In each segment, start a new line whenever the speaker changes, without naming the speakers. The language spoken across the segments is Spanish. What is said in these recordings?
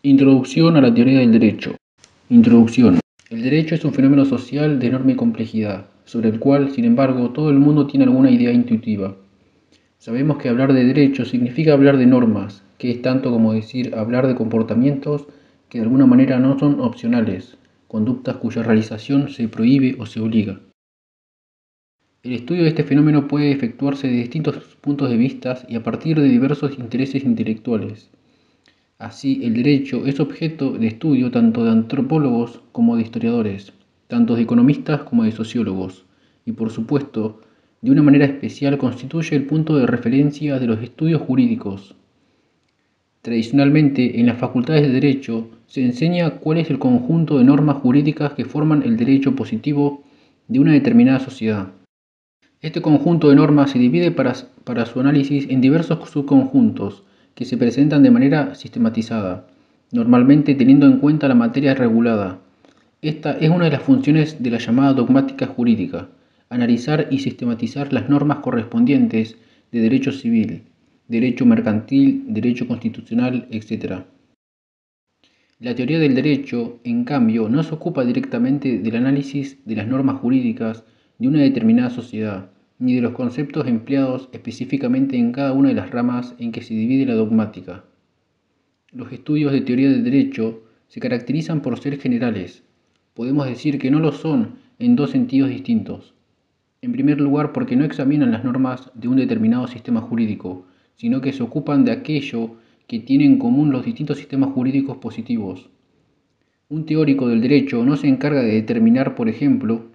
Introducción a la teoría del derecho. Introducción. El derecho es un fenómeno social de enorme complejidad, sobre el cual, sin embargo, todo el mundo tiene alguna idea intuitiva. Sabemos que hablar de derecho significa hablar de normas, que es tanto como decir hablar de comportamientos que de alguna manera no son opcionales, conductas cuya realización se prohíbe o se obliga. El estudio de este fenómeno puede efectuarse de distintos puntos de vista y a partir de diversos intereses intelectuales. Así, el derecho es objeto de estudio tanto de antropólogos como de historiadores, tanto de economistas como de sociólogos, y por supuesto, de una manera especial constituye el punto de referencia de los estudios jurídicos. Tradicionalmente, en las facultades de Derecho se enseña cuál es el conjunto de normas jurídicas que forman el derecho positivo de una determinada sociedad. Este conjunto de normas se divide para su análisis en diversos subconjuntos que se presentan de manera sistematizada, normalmente teniendo en cuenta la materia regulada. Esta es una de las funciones de la llamada dogmática jurídica, analizar y sistematizar las normas correspondientes de derecho civil, derecho mercantil, derecho constitucional, etc. La teoría del derecho, en cambio, no se ocupa directamente del análisis de las normas jurídicas de una determinada sociedad, ni de los conceptos empleados específicamente en cada una de las ramas en que se divide la dogmática. Los estudios de teoría del derecho se caracterizan por ser generales. Podemos decir que no lo son en dos sentidos distintos. En primer lugar, porque no examinan las normas de un determinado sistema jurídico, sino que se ocupan de aquello que tienen en común los distintos sistemas jurídicos positivos. Un teórico del derecho no se encarga de determinar, por ejemplo,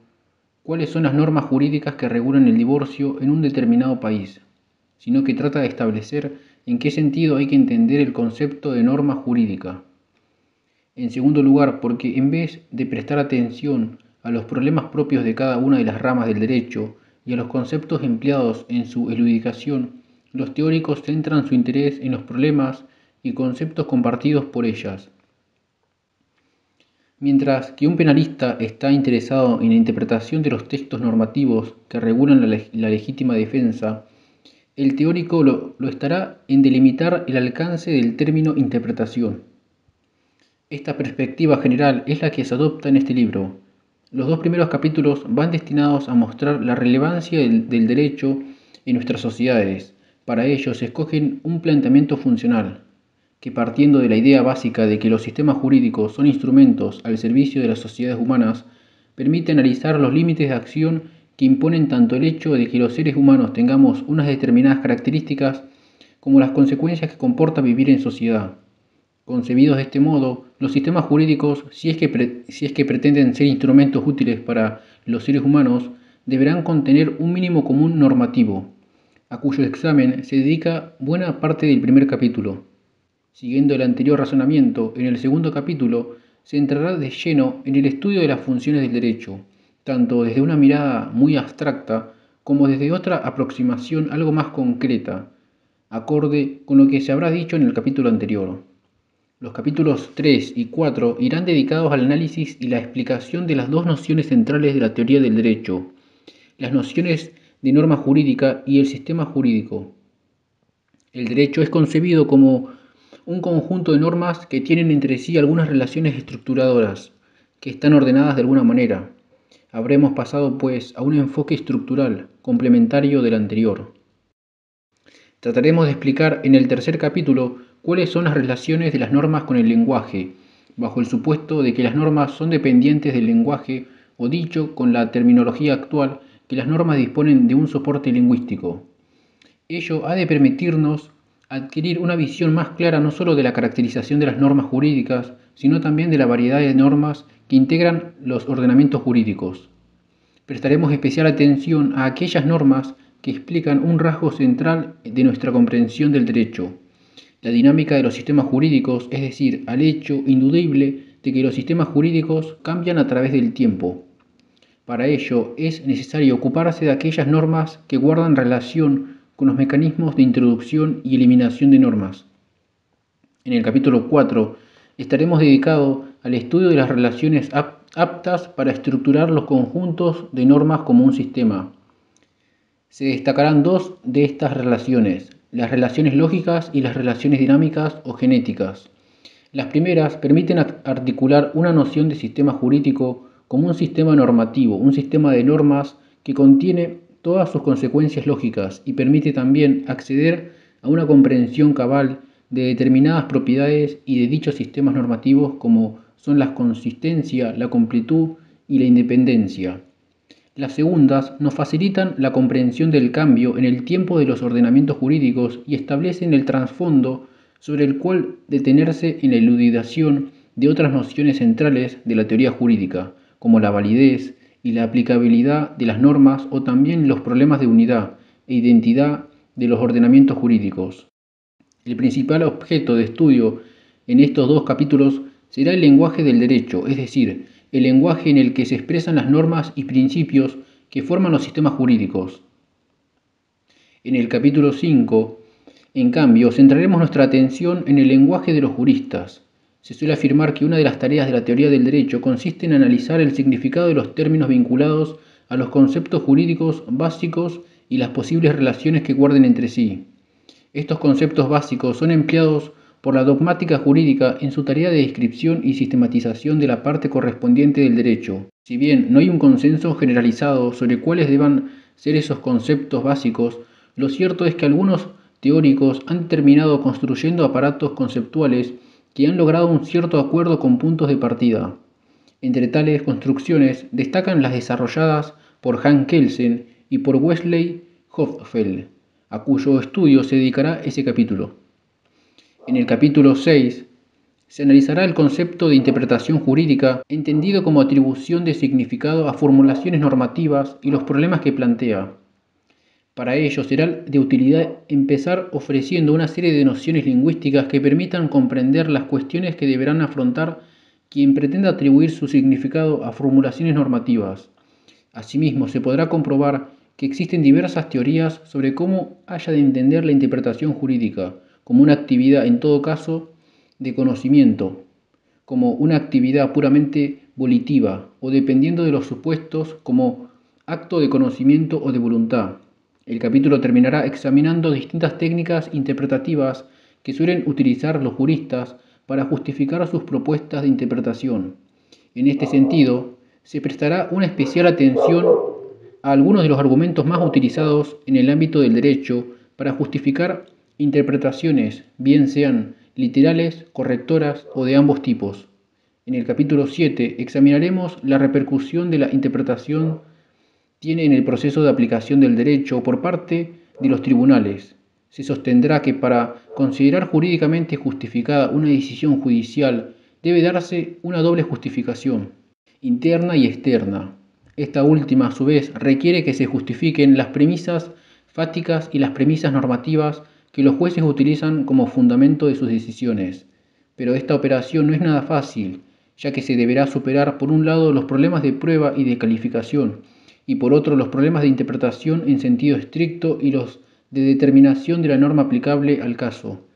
cuáles son las normas jurídicas que regulan el divorcio en un determinado país, sino que trata de establecer en qué sentido hay que entender el concepto de norma jurídica. En segundo lugar, porque en vez de prestar atención a los problemas propios de cada una de las ramas del derecho y a los conceptos empleados en su elucidación, los teóricos centran su interés en los problemas y conceptos compartidos por ellas. Mientras que un penalista está interesado en la interpretación de los textos normativos que regulan la legítima defensa, el teórico lo estará en delimitar el alcance del término interpretación. Esta perspectiva general es la que se adopta en este libro. Los dos primeros capítulos van destinados a mostrar la relevancia del derecho en nuestras sociedades. Para ello se escogen un planteamiento funcional, que partiendo de la idea básica de que los sistemas jurídicos son instrumentos al servicio de las sociedades humanas, permite analizar los límites de acción que imponen tanto el hecho de que los seres humanos tengamos unas determinadas características como las consecuencias que comporta vivir en sociedad. Concebidos de este modo, los sistemas jurídicos, si es que pretenden ser instrumentos útiles para los seres humanos, deberán contener un mínimo común normativo, a cuyo examen se dedica buena parte del primer capítulo. Siguiendo el anterior razonamiento, en el segundo capítulo se entrará de lleno en el estudio de las funciones del derecho, tanto desde una mirada muy abstracta como desde otra aproximación algo más concreta, acorde con lo que se habrá dicho en el capítulo anterior. Los capítulos 3 y 4 irán dedicados al análisis y la explicación de las dos nociones centrales de la teoría del derecho, las nociones de norma jurídica y el sistema jurídico. El derecho es concebido como un conjunto de normas que tienen entre sí algunas relaciones estructuradoras, que están ordenadas de alguna manera. Habremos pasado, pues, a un enfoque estructural, complementario del anterior. Trataremos de explicar en el tercer capítulo cuáles son las relaciones de las normas con el lenguaje, bajo el supuesto de que las normas son dependientes del lenguaje, o dicho con la terminología actual, que las normas disponen de un soporte lingüístico. Ello ha de permitirnos adquirir una visión más clara no solo de la caracterización de las normas jurídicas, sino también de la variedad de normas que integran los ordenamientos jurídicos. Prestaremos especial atención a aquellas normas que explican un rasgo central de nuestra comprensión del derecho, la dinámica de los sistemas jurídicos, es decir, al hecho indudible de que los sistemas jurídicos cambian a través del tiempo. Para ello es necesario ocuparse de aquellas normas que guardan relación con los mecanismos de introducción y eliminación de normas. En el capítulo 4 estaremos dedicados al estudio de las relaciones aptas para estructurar los conjuntos de normas como un sistema. Se destacarán dos de estas relaciones, las relaciones lógicas y las relaciones dinámicas o genéticas. Las primeras permiten articular una noción de sistema jurídico como un sistema normativo, un sistema de normas que contiene todas sus consecuencias lógicas y permite también acceder a una comprensión cabal de determinadas propiedades y de dichos sistemas normativos como son la consistencia, la completud y la independencia. Las segundas nos facilitan la comprensión del cambio en el tiempo de los ordenamientos jurídicos y establecen el trasfondo sobre el cual detenerse en la elucidación de otras nociones centrales de la teoría jurídica, como la validez y la aplicabilidad de las normas o también los problemas de unidad e identidad de los ordenamientos jurídicos. El principal objeto de estudio en estos dos capítulos será el lenguaje del derecho, es decir, el lenguaje en el que se expresan las normas y principios que forman los sistemas jurídicos. En el capítulo 5, en cambio, centraremos nuestra atención en el lenguaje de los juristas. Se suele afirmar que una de las tareas de la teoría del derecho consiste en analizar el significado de los términos vinculados a los conceptos jurídicos básicos y las posibles relaciones que guarden entre sí. Estos conceptos básicos son empleados por la dogmática jurídica en su tarea de descripción y sistematización de la parte correspondiente del derecho. Si bien no hay un consenso generalizado sobre cuáles deban ser esos conceptos básicos, lo cierto es que algunos teóricos han terminado construyendo aparatos conceptuales que han logrado un cierto acuerdo con puntos de partida. Entre tales construcciones destacan las desarrolladas por Hans Kelsen y por Wesley Hopfeld, a cuyo estudio se dedicará ese capítulo. En el capítulo 6 se analizará el concepto de interpretación jurídica, entendido como atribución de significado a formulaciones normativas y los problemas que plantea. Para ello será de utilidad empezar ofreciendo una serie de nociones lingüísticas que permitan comprender las cuestiones que deberán afrontar quien pretenda atribuir su significado a formulaciones normativas. Asimismo, se podrá comprobar que existen diversas teorías sobre cómo haya de entender la interpretación jurídica, como una actividad en todo caso de conocimiento, como una actividad puramente volitiva o dependiendo de los supuestos como acto de conocimiento o de voluntad. El capítulo terminará examinando distintas técnicas interpretativas que suelen utilizar los juristas para justificar sus propuestas de interpretación. En este sentido, se prestará una especial atención a algunos de los argumentos más utilizados en el ámbito del derecho para justificar interpretaciones, bien sean literales, correctoras o de ambos tipos. En el capítulo 7 examinaremos la repercusión de la interpretación tiene en el proceso de aplicación del derecho por parte de los tribunales. Se sostendrá que para considerar jurídicamente justificada una decisión judicial debe darse una doble justificación, interna y externa. Esta última, a su vez, requiere que se justifiquen las premisas fácticas y las premisas normativas que los jueces utilizan como fundamento de sus decisiones. Pero esta operación no es nada fácil, ya que se deberá superar por un lado los problemas de prueba y de calificación, y por otro los problemas de interpretación en sentido estricto y los de determinación de la norma aplicable al caso.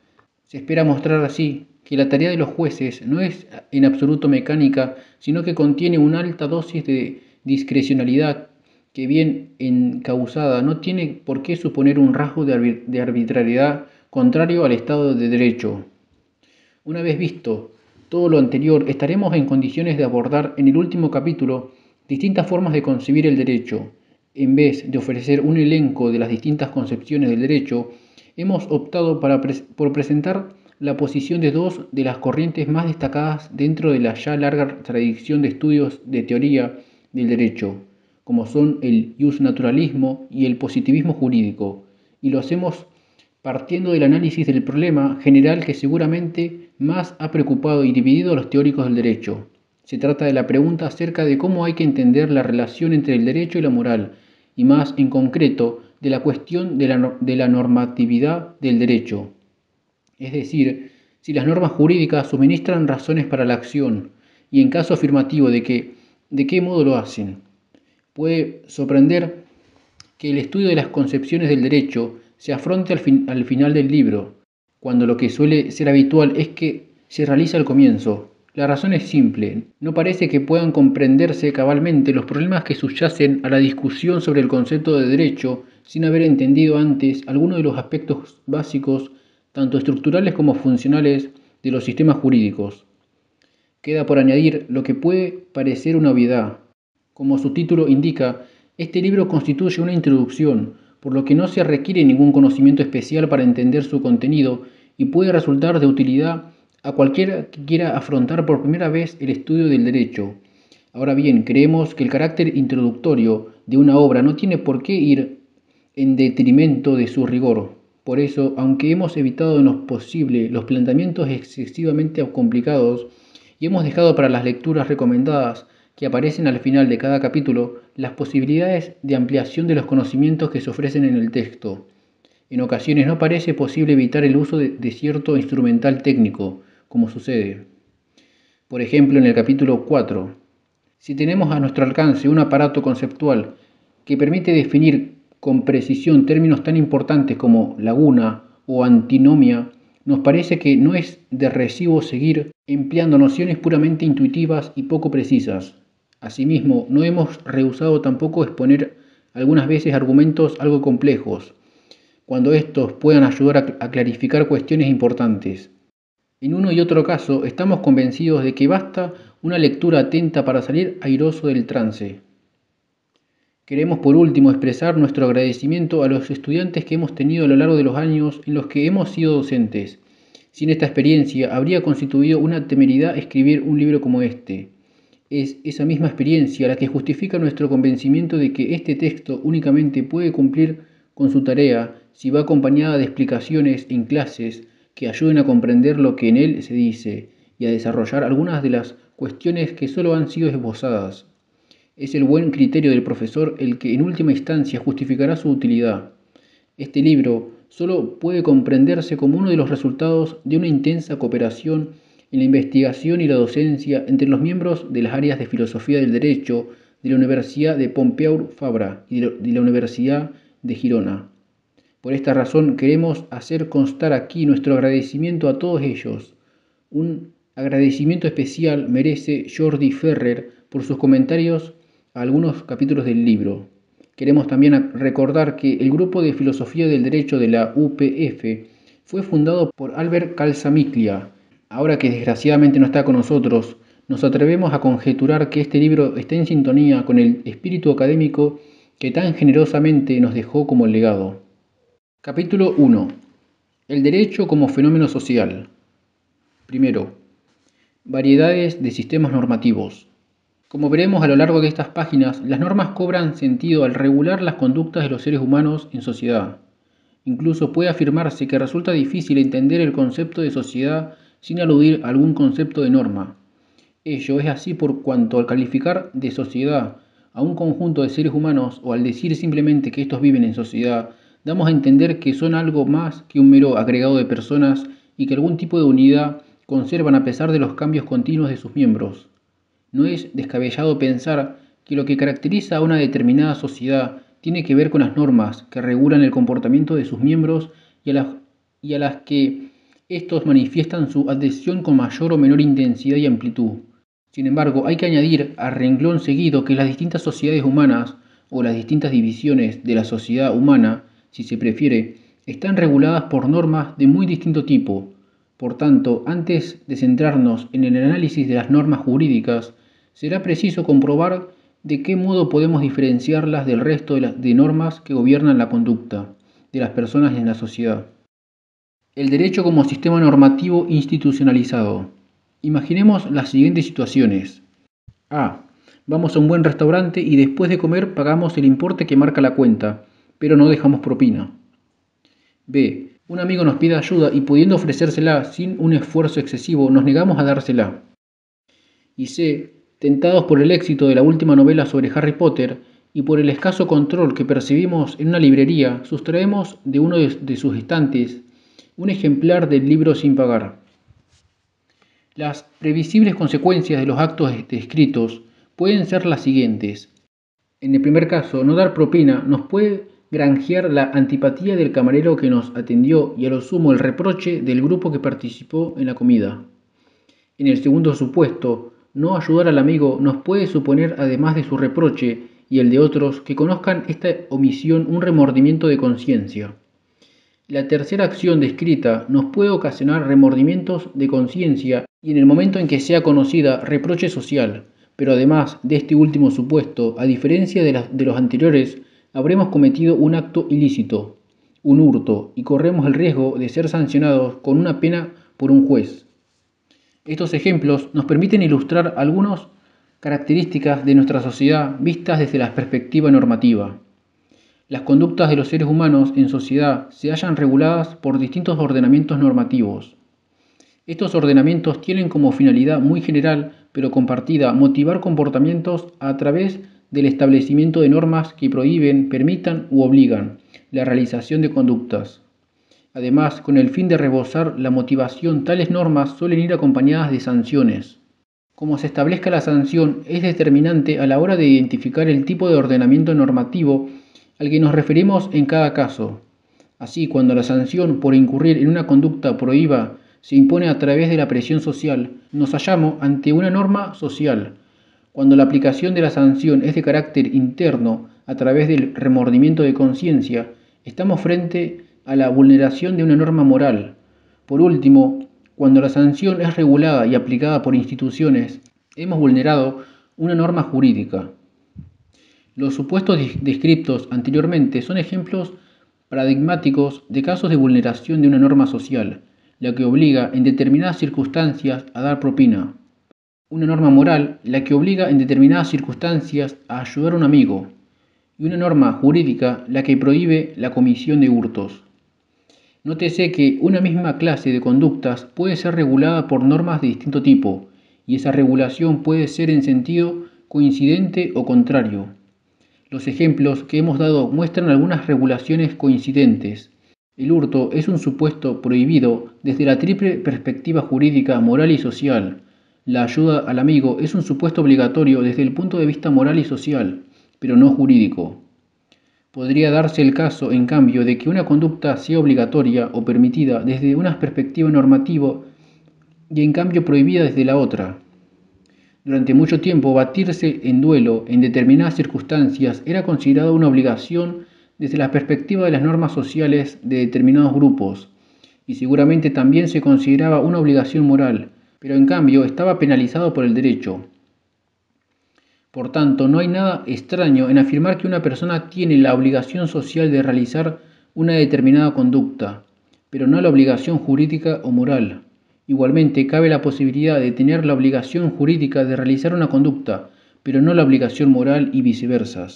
Se espera mostrar así que la tarea de los jueces no es en absoluto mecánica, sino que contiene una alta dosis de discrecionalidad que bien encausada no tiene por qué suponer un rasgo de arbitrariedad contrario al Estado de Derecho. Una vez visto todo lo anterior, estaremos en condiciones de abordar en el último capítulo distintas formas de concebir el derecho. En vez de ofrecer un elenco de las distintas concepciones del derecho, hemos optado por presentar la posición de dos de las corrientes más destacadas dentro de la ya larga tradición de estudios de teoría del derecho, como son el justnaturalismo y el positivismo jurídico, y lo hacemos partiendo del análisis del problema general que seguramente más ha preocupado y dividido a los teóricos del derecho. Se trata de la pregunta acerca de cómo hay que entender la relación entre el derecho y la moral, y más en concreto de la cuestión de la normatividad del derecho. Es decir, si las normas jurídicas suministran razones para la acción, y en caso afirmativo de qué modo lo hacen. Puede sorprender que el estudio de las concepciones del derecho se afronte al final del libro, cuando lo que suele ser habitual es que se realiza al comienzo. La razón es simple, no parece que puedan comprenderse cabalmente los problemas que subyacen a la discusión sobre el concepto de derecho sin haber entendido antes algunos de los aspectos básicos, tanto estructurales como funcionales, de los sistemas jurídicos. Queda por añadir lo que puede parecer una obviedad. Como su título indica, este libro constituye una introducción, por lo que no se requiere ningún conocimiento especial para entender su contenido y puede resultar de utilidad a cualquiera que quiera afrontar por primera vez el estudio del derecho. Ahora bien, creemos que el carácter introductorio de una obra no tiene por qué ir en detrimento de su rigor. Por eso, aunque hemos evitado en lo posible los planteamientos excesivamente complicados y hemos dejado para las lecturas recomendadas que aparecen al final de cada capítulo las posibilidades de ampliación de los conocimientos que se ofrecen en el texto. En ocasiones no parece posible evitar el uso de cierto instrumental técnico, como sucede. Por ejemplo, en el capítulo 4, si tenemos a nuestro alcance un aparato conceptual que permite definir con precisión términos tan importantes como laguna o antinomia, nos parece que no es de recibo seguir empleando nociones puramente intuitivas y poco precisas. Asimismo, no hemos rehusado tampoco exponer algunas veces argumentos algo complejos, cuando estos puedan ayudar a clarificar cuestiones importantes. En uno y otro caso, estamos convencidos de que basta una lectura atenta para salir airoso del trance. Queremos por último expresar nuestro agradecimiento a los estudiantes que hemos tenido a lo largo de los años en los que hemos sido docentes. Sin esta experiencia habría constituido una temeridad escribir un libro como este. Es esa misma experiencia la que justifica nuestro convencimiento de que este texto únicamente puede cumplir con su tarea si va acompañada de explicaciones en clases que ayuden a comprender lo que en él se dice y a desarrollar algunas de las cuestiones que solo han sido esbozadas. Es el buen criterio del profesor el que en última instancia justificará su utilidad. Este libro solo puede comprenderse como uno de los resultados de una intensa cooperación en la investigación y la docencia entre los miembros de las áreas de Filosofía del Derecho de la Universidad de Pompeu Fabra y de la Universidad de Girona. Por esta razón queremos hacer constar aquí nuestro agradecimiento a todos ellos. Un agradecimiento especial merece Jordi Ferrer por sus comentarios a algunos capítulos del libro. Queremos también recordar que el Grupo de Filosofía del Derecho de la UPF fue fundado por Albert Calsamiglia. Ahora que desgraciadamente no está con nosotros, nos atrevemos a conjeturar que este libro está en sintonía con el espíritu académico que tan generosamente nos dejó como legado. Capítulo 1. El derecho como fenómeno social. Primero, variedades de sistemas normativos. Como veremos a lo largo de estas páginas, las normas cobran sentido al regular las conductas de los seres humanos en sociedad. Incluso puede afirmarse que resulta difícil entender el concepto de sociedad sin aludir a algún concepto de norma. Ello es así por cuanto al calificar de sociedad a un conjunto de seres humanos o al decir simplemente que estos viven en sociedad, damos a entender que son algo más que un mero agregado de personas y que algún tipo de unidad conservan a pesar de los cambios continuos de sus miembros. No es descabellado pensar que lo que caracteriza a una determinada sociedad tiene que ver con las normas que regulan el comportamiento de sus miembros y a las que estos manifiestan su adhesión con mayor o menor intensidad y amplitud. Sin embargo, hay que añadir a renglón seguido que las distintas sociedades humanas, o las distintas divisiones de la sociedad humana, si se prefiere, están reguladas por normas de muy distinto tipo. Por tanto, antes de centrarnos en el análisis de las normas jurídicas, será preciso comprobar de qué modo podemos diferenciarlas del resto de normas que gobiernan la conducta de las personas en la sociedad. El derecho como sistema normativo institucionalizado. Imaginemos las siguientes situaciones. A. Vamos a un buen restaurante y después de comer pagamos el importe que marca la cuenta, pero no dejamos propina. B. Un amigo nos pide ayuda y pudiendo ofrecérsela sin un esfuerzo excesivo, nos negamos a dársela. Y C. Tentados por el éxito de la última novela sobre Harry Potter y por el escaso control que percibimos en una librería, sustraemos de uno de sus estantes un ejemplar del libro sin pagar. Las previsibles consecuencias de los actos descritos pueden ser las siguientes. En el primer caso, no dar propina nos puede granjear la antipatía del camarero que nos atendió y a lo sumo el reproche del grupo que participó en la comida. En el segundo supuesto, no ayudar al amigo nos puede suponer, además de su reproche y el de otros, que conozcan esta omisión un remordimiento de conciencia. La tercera acción descrita nos puede ocasionar remordimientos de conciencia y en el momento en que sea conocida, reproche social, pero además de este último supuesto, a diferencia de los anteriores, habremos cometido un acto ilícito, un hurto, y corremos el riesgo de ser sancionados con una pena por un juez. Estos ejemplos nos permiten ilustrar algunas características de nuestra sociedad vistas desde la perspectiva normativa. Las conductas de los seres humanos en sociedad se hallan reguladas por distintos ordenamientos normativos. Estos ordenamientos tienen como finalidad muy general, pero compartida, motivar comportamientos a través del establecimiento de normas que prohíben, permitan u obligan la realización de conductas. Además, con el fin de rebosar la motivación, tales normas suelen ir acompañadas de sanciones. Como se establezca la sanción es determinante a la hora de identificar el tipo de ordenamiento normativo al que nos referimos en cada caso. Así, cuando la sanción por incurrir en una conducta prohíba se impone a través de la presión social, nos hallamos ante una norma social. Cuando la aplicación de la sanción es de carácter interno, a través del remordimiento de conciencia, estamos frente a la vulneración de una norma moral. Por último, cuando la sanción es regulada y aplicada por instituciones, hemos vulnerado una norma jurídica. Los supuestos descritos anteriormente son ejemplos paradigmáticos de casos de vulneración de una norma social, la que obliga en determinadas circunstancias a dar propina. Una norma moral, la que obliga en determinadas circunstancias a ayudar a un amigo. Y una norma jurídica, la que prohíbe la comisión de hurtos. Nótese que una misma clase de conductas puede ser regulada por normas de distinto tipo, y esa regulación puede ser en sentido coincidente o contrario. Los ejemplos que hemos dado muestran algunas regulaciones coincidentes. El hurto es un supuesto prohibido desde la triple perspectiva jurídica, moral y social. La ayuda al amigo es un supuesto obligatorio desde el punto de vista moral y social, pero no jurídico. Podría darse el caso, en cambio, de que una conducta sea obligatoria o permitida desde una perspectiva normativa y en cambio prohibida desde la otra. Durante mucho tiempo, batirse en duelo en determinadas circunstancias era considerado una obligación desde la perspectiva de las normas sociales de determinados grupos, y seguramente también se consideraba una obligación moral, pero en cambio estaba penalizado por el derecho. Por tanto, no hay nada extraño en afirmar que una persona tiene la obligación social de realizar una determinada conducta, pero no la obligación jurídica o moral. Igualmente, cabe la posibilidad de tener la obligación jurídica de realizar una conducta, pero no la obligación moral y viceversa.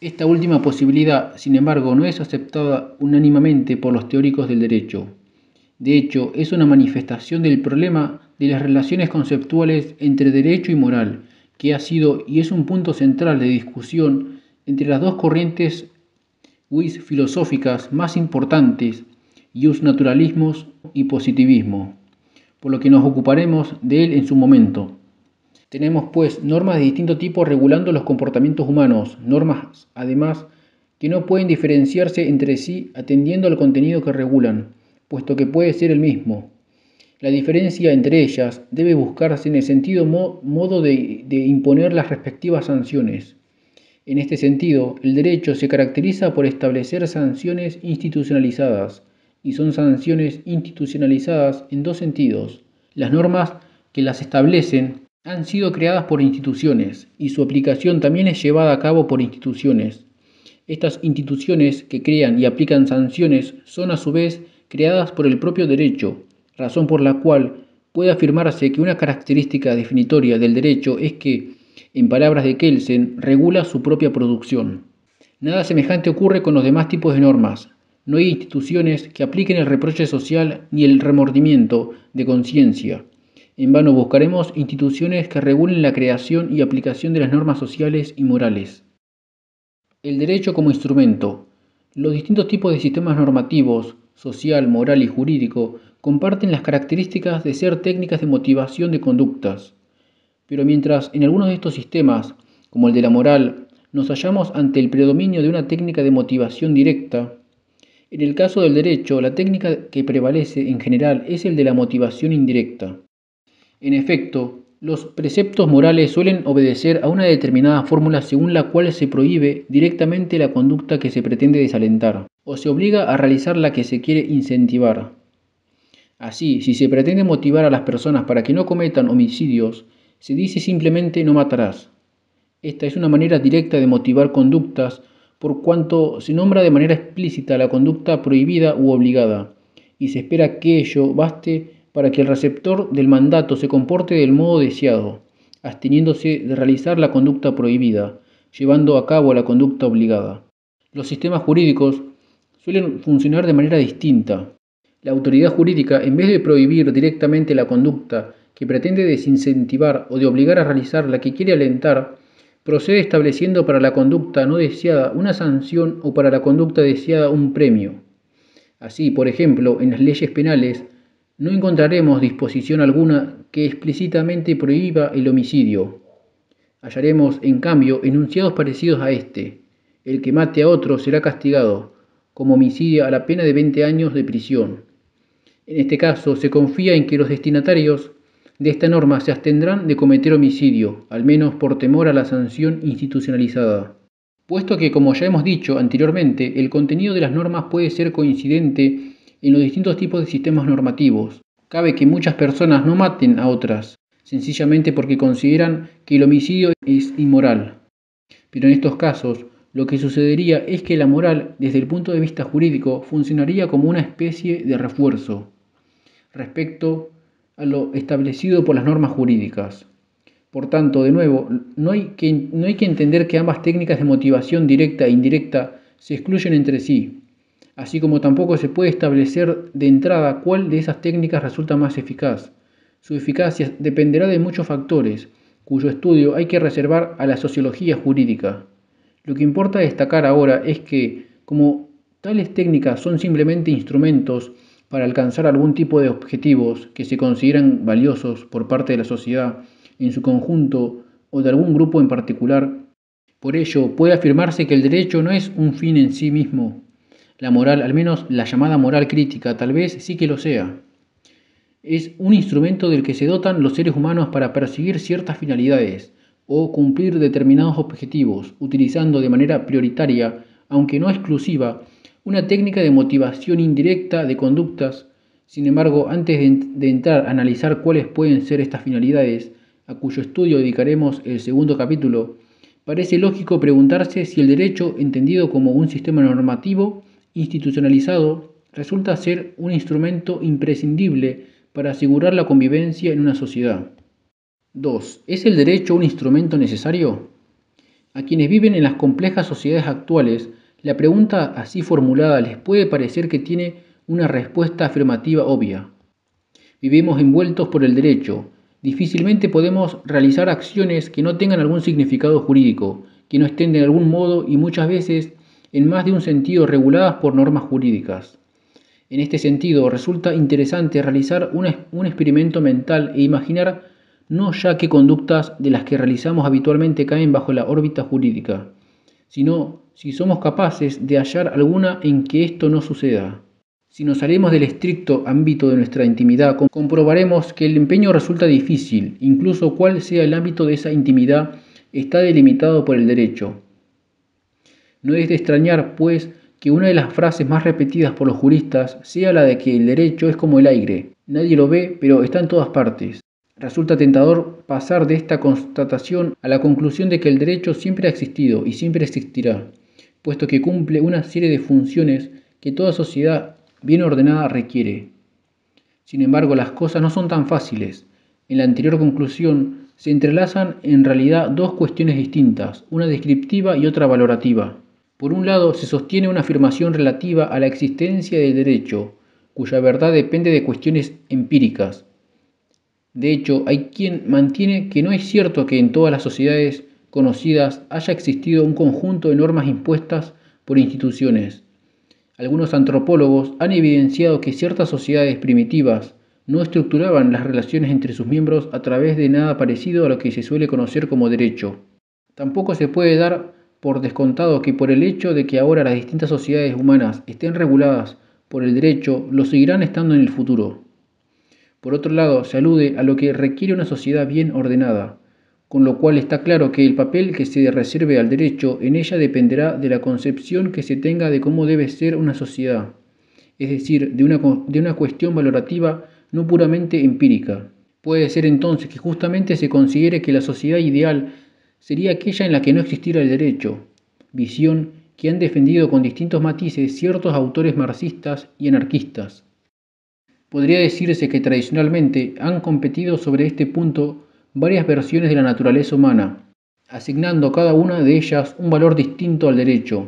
Esta última posibilidad, sin embargo, no es aceptada unánimemente por los teóricos del derecho. De hecho, es una manifestación del problema de las relaciones conceptuales entre derecho y moral, que ha sido y es un punto central de discusión entre las dos corrientes filosóficas más importantes, naturalismos y positivismo, por lo que nos ocuparemos de él en su momento. Tenemos, pues, normas de distinto tipo regulando los comportamientos humanos, normas, además, que no pueden diferenciarse entre sí atendiendo al contenido que regulan, puesto que puede ser el mismo. La diferencia entre ellas debe buscarse en el sentido modo de imponer las respectivas sanciones. En este sentido, el derecho se caracteriza por establecer sanciones institucionalizadas, y son sanciones institucionalizadas en dos sentidos. Las normas que las establecen han sido creadas por instituciones, y su aplicación también es llevada a cabo por instituciones. Estas instituciones que crean y aplican sanciones son a su vez creadas por el propio derecho, razón por la cual puede afirmarse que una característica definitoria del derecho es que, en palabras de Kelsen, regula su propia producción. Nada semejante ocurre con los demás tipos de normas. No hay instituciones que apliquen el reproche social ni el remordimiento de conciencia. En vano buscaremos instituciones que regulen la creación y aplicación de las normas sociales y morales. El derecho como instrumento. Los distintos tipos de sistemas normativos, social, moral y jurídico, comparten las características de ser técnicas de motivación de conductas. Pero mientras en algunos de estos sistemas, como el de la moral, nos hallamos ante el predominio de una técnica de motivación directa, en el caso del derecho, la técnica que prevalece en general es el de la motivación indirecta. En efecto, Los preceptos morales suelen obedecer a una determinada fórmula según la cual se prohíbe directamente la conducta que se pretende desalentar, o se obliga a realizar la que se quiere incentivar. Así, si se pretende motivar a las personas para que no cometan homicidios, se dice simplemente no matarás. Esta es una manera directa de motivar conductas por cuanto se nombra de manera explícita la conducta prohibida u obligada, y se espera que ello baste para que el receptor del mandato se comporte del modo deseado, absteniéndose de realizar la conducta prohibida, llevando a cabo la conducta obligada. Los sistemas jurídicos suelen funcionar de manera distinta. La autoridad jurídica, en vez de prohibir directamente la conducta que pretende desincentivar o de obligar a realizar la que quiere alentar, procede estableciendo para la conducta no deseada una sanción o para la conducta deseada un premio. Así, por ejemplo, en las leyes penales no encontraremos disposición alguna que explícitamente prohíba el homicidio. Hallaremos, en cambio, enunciados parecidos a este. El que mate a otro será castigado, como homicidio, a la pena de 20 años de prisión. En este caso, se confía en que los destinatarios de esta norma se abstendrán de cometer homicidio, al menos por temor a la sanción institucionalizada. Puesto que, como ya hemos dicho anteriormente, el contenido de las normas puede ser coincidente en los distintos tipos de sistemas normativos, cabe que muchas personas no maten a otras, sencillamente porque consideran que el homicidio es inmoral. Pero en estos casos, lo que sucedería es que la moral, desde el punto de vista jurídico, funcionaría como una especie de refuerzo respecto a lo establecido por las normas jurídicas. Por tanto, de nuevo, no hay que entender que ambas técnicas de motivación directa e indirecta se excluyen entre sí, así como tampoco se puede establecer de entrada cuál de esas técnicas resulta más eficaz. Su eficacia dependerá de muchos factores, cuyo estudio hay que reservar a la sociología jurídica. Lo que importa destacar ahora es que, como tales técnicas son simplemente instrumentos para alcanzar algún tipo de objetivos que se consideran valiosos por parte de la sociedad en su conjunto o de algún grupo en particular, por ello puede afirmarse que el derecho no es un fin en sí mismo. La moral, al menos la llamada moral crítica, tal vez sí que lo sea. Es un instrumento del que se dotan los seres humanos para perseguir ciertas finalidades o cumplir determinados objetivos, utilizando de manera prioritaria, aunque no exclusiva, una técnica de motivación indirecta de conductas. Sin embargo, antes de entrar a analizar cuáles pueden ser estas finalidades, a cuyo estudio dedicaremos el segundo capítulo, parece lógico preguntarse si el derecho, entendido como un sistema normativo institucionalizado, resulta ser un instrumento imprescindible para asegurar la convivencia en una sociedad. 2. ¿Es el derecho un instrumento necesario? A quienes viven en las complejas sociedades actuales, la pregunta así formulada les puede parecer que tiene una respuesta afirmativa obvia. Vivimos envueltos por el derecho. Difícilmente podemos realizar acciones que no tengan algún significado jurídico, que no estén de algún modo y muchas veces en más de un sentido reguladas por normas jurídicas. En este sentido, resulta interesante realizar un experimento mental e imaginar no ya qué conductas de las que realizamos habitualmente caen bajo la órbita jurídica, sino si somos capaces de hallar alguna en que esto no suceda. Si nos salimos del estricto ámbito de nuestra intimidad, comprobaremos que el empeño resulta difícil, incluso cuál sea el ámbito de esa intimidad está delimitado por el derecho. No es de extrañar, pues, que una de las frases más repetidas por los juristas sea la de que el derecho es como el aire, nadie lo ve, pero está en todas partes. Resulta tentador pasar de esta constatación a la conclusión de que el derecho siempre ha existido y siempre existirá, puesto que cumple una serie de funciones que toda sociedad bien ordenada requiere. Sin embargo, las cosas no son tan fáciles. En la anterior conclusión se entrelazan en realidad dos cuestiones distintas, una descriptiva y otra valorativa. Por un lado, se sostiene una afirmación relativa a la existencia del derecho, cuya verdad depende de cuestiones empíricas. De hecho, hay quien mantiene que no es cierto que en todas las sociedades conocidas haya existido un conjunto de normas impuestas por instituciones. Algunos antropólogos han evidenciado que ciertas sociedades primitivas no estructuraban las relaciones entre sus miembros a través de nada parecido a lo que se suele conocer como derecho. Tampoco se puede dar por descontado que por el hecho de que ahora las distintas sociedades humanas estén reguladas por el derecho, lo seguirán estando en el futuro. Por otro lado, se alude a lo que requiere una sociedad bien ordenada, con lo cual está claro que el papel que se reserve al derecho en ella dependerá de la concepción que se tenga de cómo debe ser una sociedad, es decir, de una cuestión valorativa no puramente empírica. Puede ser entonces que justamente se considere que la sociedad ideal sería aquella en la que no existiera el derecho, visión que han defendido con distintos matices ciertos autores marxistas y anarquistas. Podría decirse que tradicionalmente han competido sobre este punto varias versiones de la naturaleza humana, asignando a cada una de ellas un valor distinto al derecho.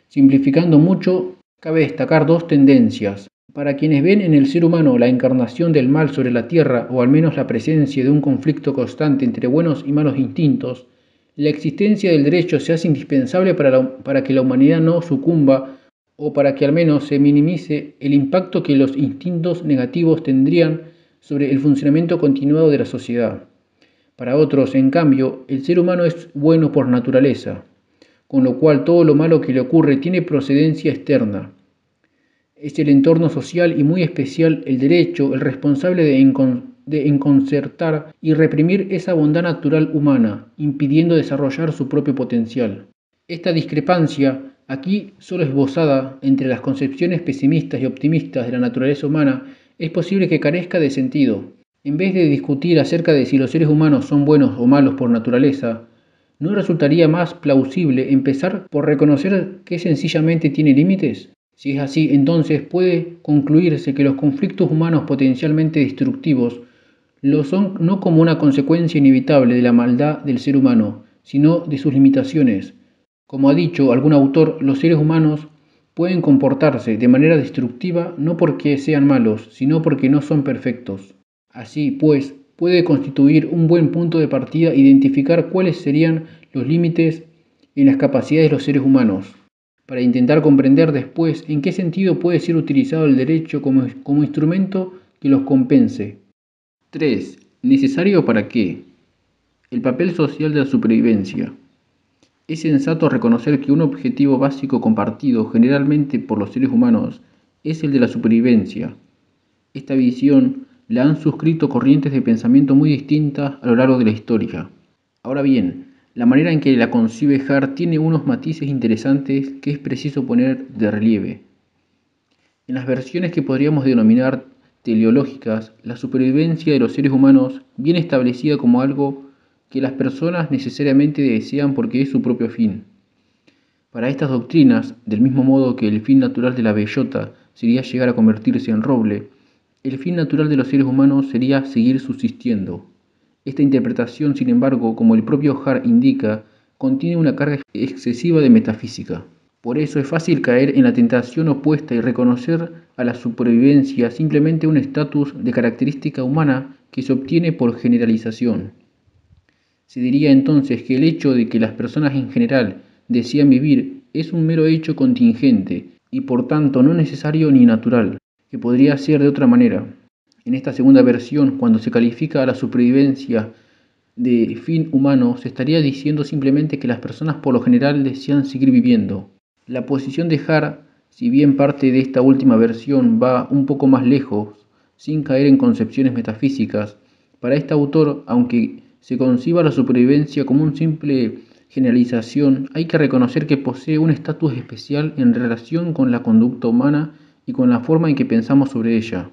Simplificando mucho, cabe destacar dos tendencias. Para quienes ven en el ser humano la encarnación del mal sobre la tierra, o al menos la presencia de un conflicto constante entre buenos y malos instintos, la existencia del derecho se hace indispensable para que la humanidad no sucumba o para que al menos se minimice el impacto que los instintos negativos tendrían sobre el funcionamiento continuado de la sociedad. Para otros, en cambio, el ser humano es bueno por naturaleza, con lo cual todo lo malo que le ocurre tiene procedencia externa. Es el entorno social y muy especial el derecho el responsable de enconcertar y reprimir esa bondad natural humana, impidiendo desarrollar su propio potencial. Esta discrepancia, aquí solo esbozada entre las concepciones pesimistas y optimistas de la naturaleza humana, es posible que carezca de sentido. En vez de discutir acerca de si los seres humanos son buenos o malos por naturaleza, ¿no resultaría más plausible empezar por reconocer que sencillamente tiene límites? Si es así, entonces puede concluirse que los conflictos humanos potencialmente destructivos lo son no como una consecuencia inevitable de la maldad del ser humano, sino de sus limitaciones. Como ha dicho algún autor, los seres humanos pueden comportarse de manera destructiva no porque sean malos, sino porque no son perfectos. Así pues, puede constituir un buen punto de partida identificar cuáles serían los límites en las capacidades de los seres humanos, para intentar comprender después en qué sentido puede ser utilizado el derecho como instrumento que los compense. 3. ¿Necesario para qué? El papel social de la supervivencia. Es sensato reconocer que un objetivo básico compartido generalmente por los seres humanos es el de la supervivencia. Esta visión la han suscrito corrientes de pensamiento muy distintas a lo largo de la historia. Ahora bien, la manera en que la concibe Hart tiene unos matices interesantes que es preciso poner de relieve. En las versiones que podríamos denominar teleológicas, la supervivencia de los seres humanos viene establecida como algo que las personas necesariamente desean porque es su propio fin. Para estas doctrinas, del mismo modo que el fin natural de la bellota sería llegar a convertirse en roble, el fin natural de los seres humanos sería seguir subsistiendo. Esta interpretación, sin embargo, como el propio Hart indica, contiene una carga excesiva de metafísica. Por eso es fácil caer en la tentación opuesta y reconocer a la supervivencia simplemente un estatus de característica humana que se obtiene por generalización. Se diría entonces que el hecho de que las personas en general desean vivir es un mero hecho contingente y por tanto no necesario ni natural, que podría ser de otra manera. En esta segunda versión, cuando se califica a la supervivencia de fin humano, se estaría diciendo simplemente que las personas por lo general desean seguir viviendo. La posición de Hart, si bien parte de esta última versión va un poco más lejos, sin caer en concepciones metafísicas, para este autor, aunque se conciba la supervivencia como una simple generalización, hay que reconocer que posee un estatus especial en relación con la conducta humana y con la forma en que pensamos sobre ella.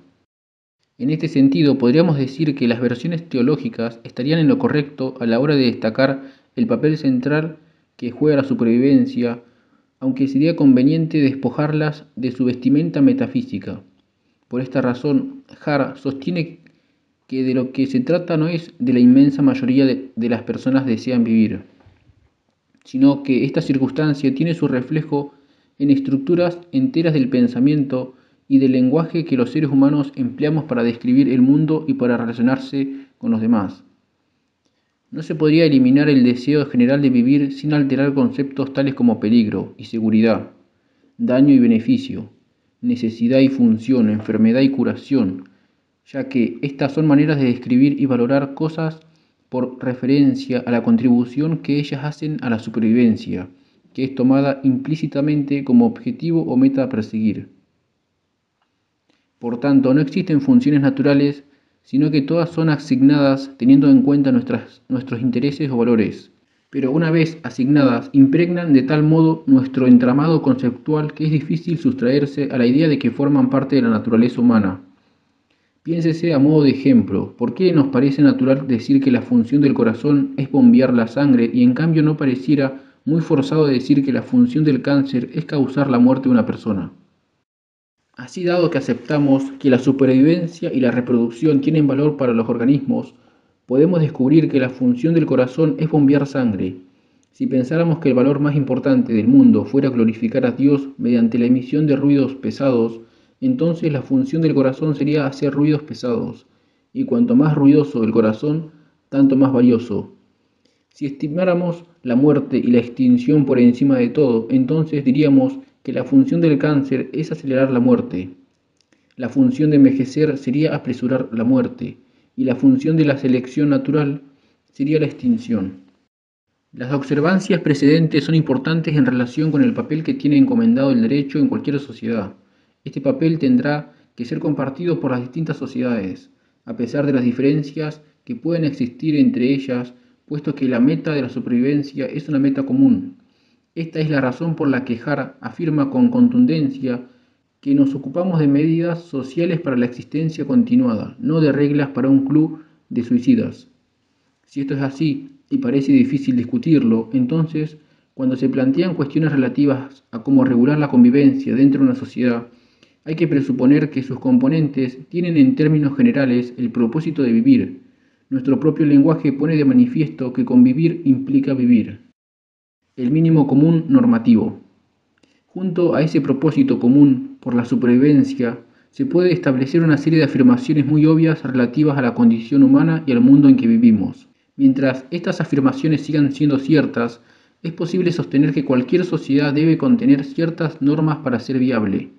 En este sentido, podríamos decir que las versiones teológicas estarían en lo correcto a la hora de destacar el papel central que juega la supervivencia, aunque sería conveniente despojarlas de su vestimenta metafísica. Por esta razón, Hart sostiene que de lo que se trata no es de la inmensa mayoría de las personas desean vivir, sino que esta circunstancia tiene su reflejo en estructuras enteras del pensamiento y del lenguaje que los seres humanos empleamos para describir el mundo y para relacionarse con los demás. No se podría eliminar el deseo general de vivir sin alterar conceptos tales como peligro y seguridad, daño y beneficio, necesidad y función, enfermedad y curación, ya que estas son maneras de describir y valorar cosas por referencia a la contribución que ellas hacen a la supervivencia, que es tomada implícitamente como objetivo o meta a perseguir. Por tanto, no existen funciones naturales sino que todas son asignadas teniendo en cuenta nuestros intereses o valores. Pero una vez asignadas, impregnan de tal modo nuestro entramado conceptual que es difícil sustraerse a la idea de que forman parte de la naturaleza humana. Piénsese a modo de ejemplo, ¿por qué nos parece natural decir que la función del corazón es bombear la sangre y en cambio no pareciera muy forzado decir que la función del cáncer es causar la muerte de una persona? Así, dado que aceptamos que la supervivencia y la reproducción tienen valor para los organismos, podemos descubrir que la función del corazón es bombear sangre. Si pensáramos que el valor más importante del mundo fuera glorificar a Dios mediante la emisión de ruidos pesados, entonces la función del corazón sería hacer ruidos pesados, y cuanto más ruidoso el corazón, tanto más valioso. Si estimáramos la muerte y la extinción por encima de todo, entonces diríamos que la función del cáncer es acelerar la muerte. La función de envejecer sería apresurar la muerte, y la función de la selección natural sería la extinción. Las observancias precedentes son importantes en relación con el papel que tiene encomendado el derecho en cualquier sociedad. Este papel tendrá que ser compartido por las distintas sociedades, a pesar de las diferencias que pueden existir entre ellas, puesto que la meta de la supervivencia es una meta común. Esta es la razón por la que Hart afirma con contundencia que nos ocupamos de medidas sociales para la existencia continuada, no de reglas para un club de suicidas. Si esto es así, y parece difícil discutirlo, entonces, cuando se plantean cuestiones relativas a cómo regular la convivencia dentro de una sociedad, hay que presuponer que sus componentes tienen en términos generales el propósito de vivir. Nuestro propio lenguaje pone de manifiesto que convivir implica vivir. El mínimo común normativo. Junto a ese propósito común por la supervivencia, se puede establecer una serie de afirmaciones muy obvias relativas a la condición humana y al mundo en que vivimos. Mientras estas afirmaciones sigan siendo ciertas, es posible sostener que cualquier sociedad debe contener ciertas normas para ser viable.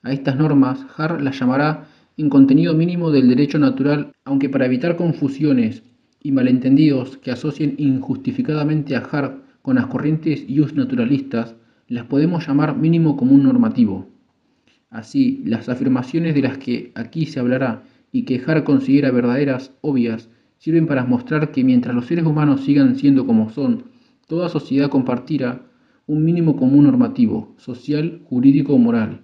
A estas normas, Hart las llamará en contenido mínimo del derecho natural, aunque para evitar confusiones y malentendidos que asocien injustificadamente a Hart con las corrientes naturalistas, las podemos llamar mínimo común normativo. Así, las afirmaciones de las que aquí se hablará y que Hart considera verdaderas, obvias, sirven para mostrar que mientras los seres humanos sigan siendo como son, toda sociedad compartirá un mínimo común normativo, social, jurídico o moral,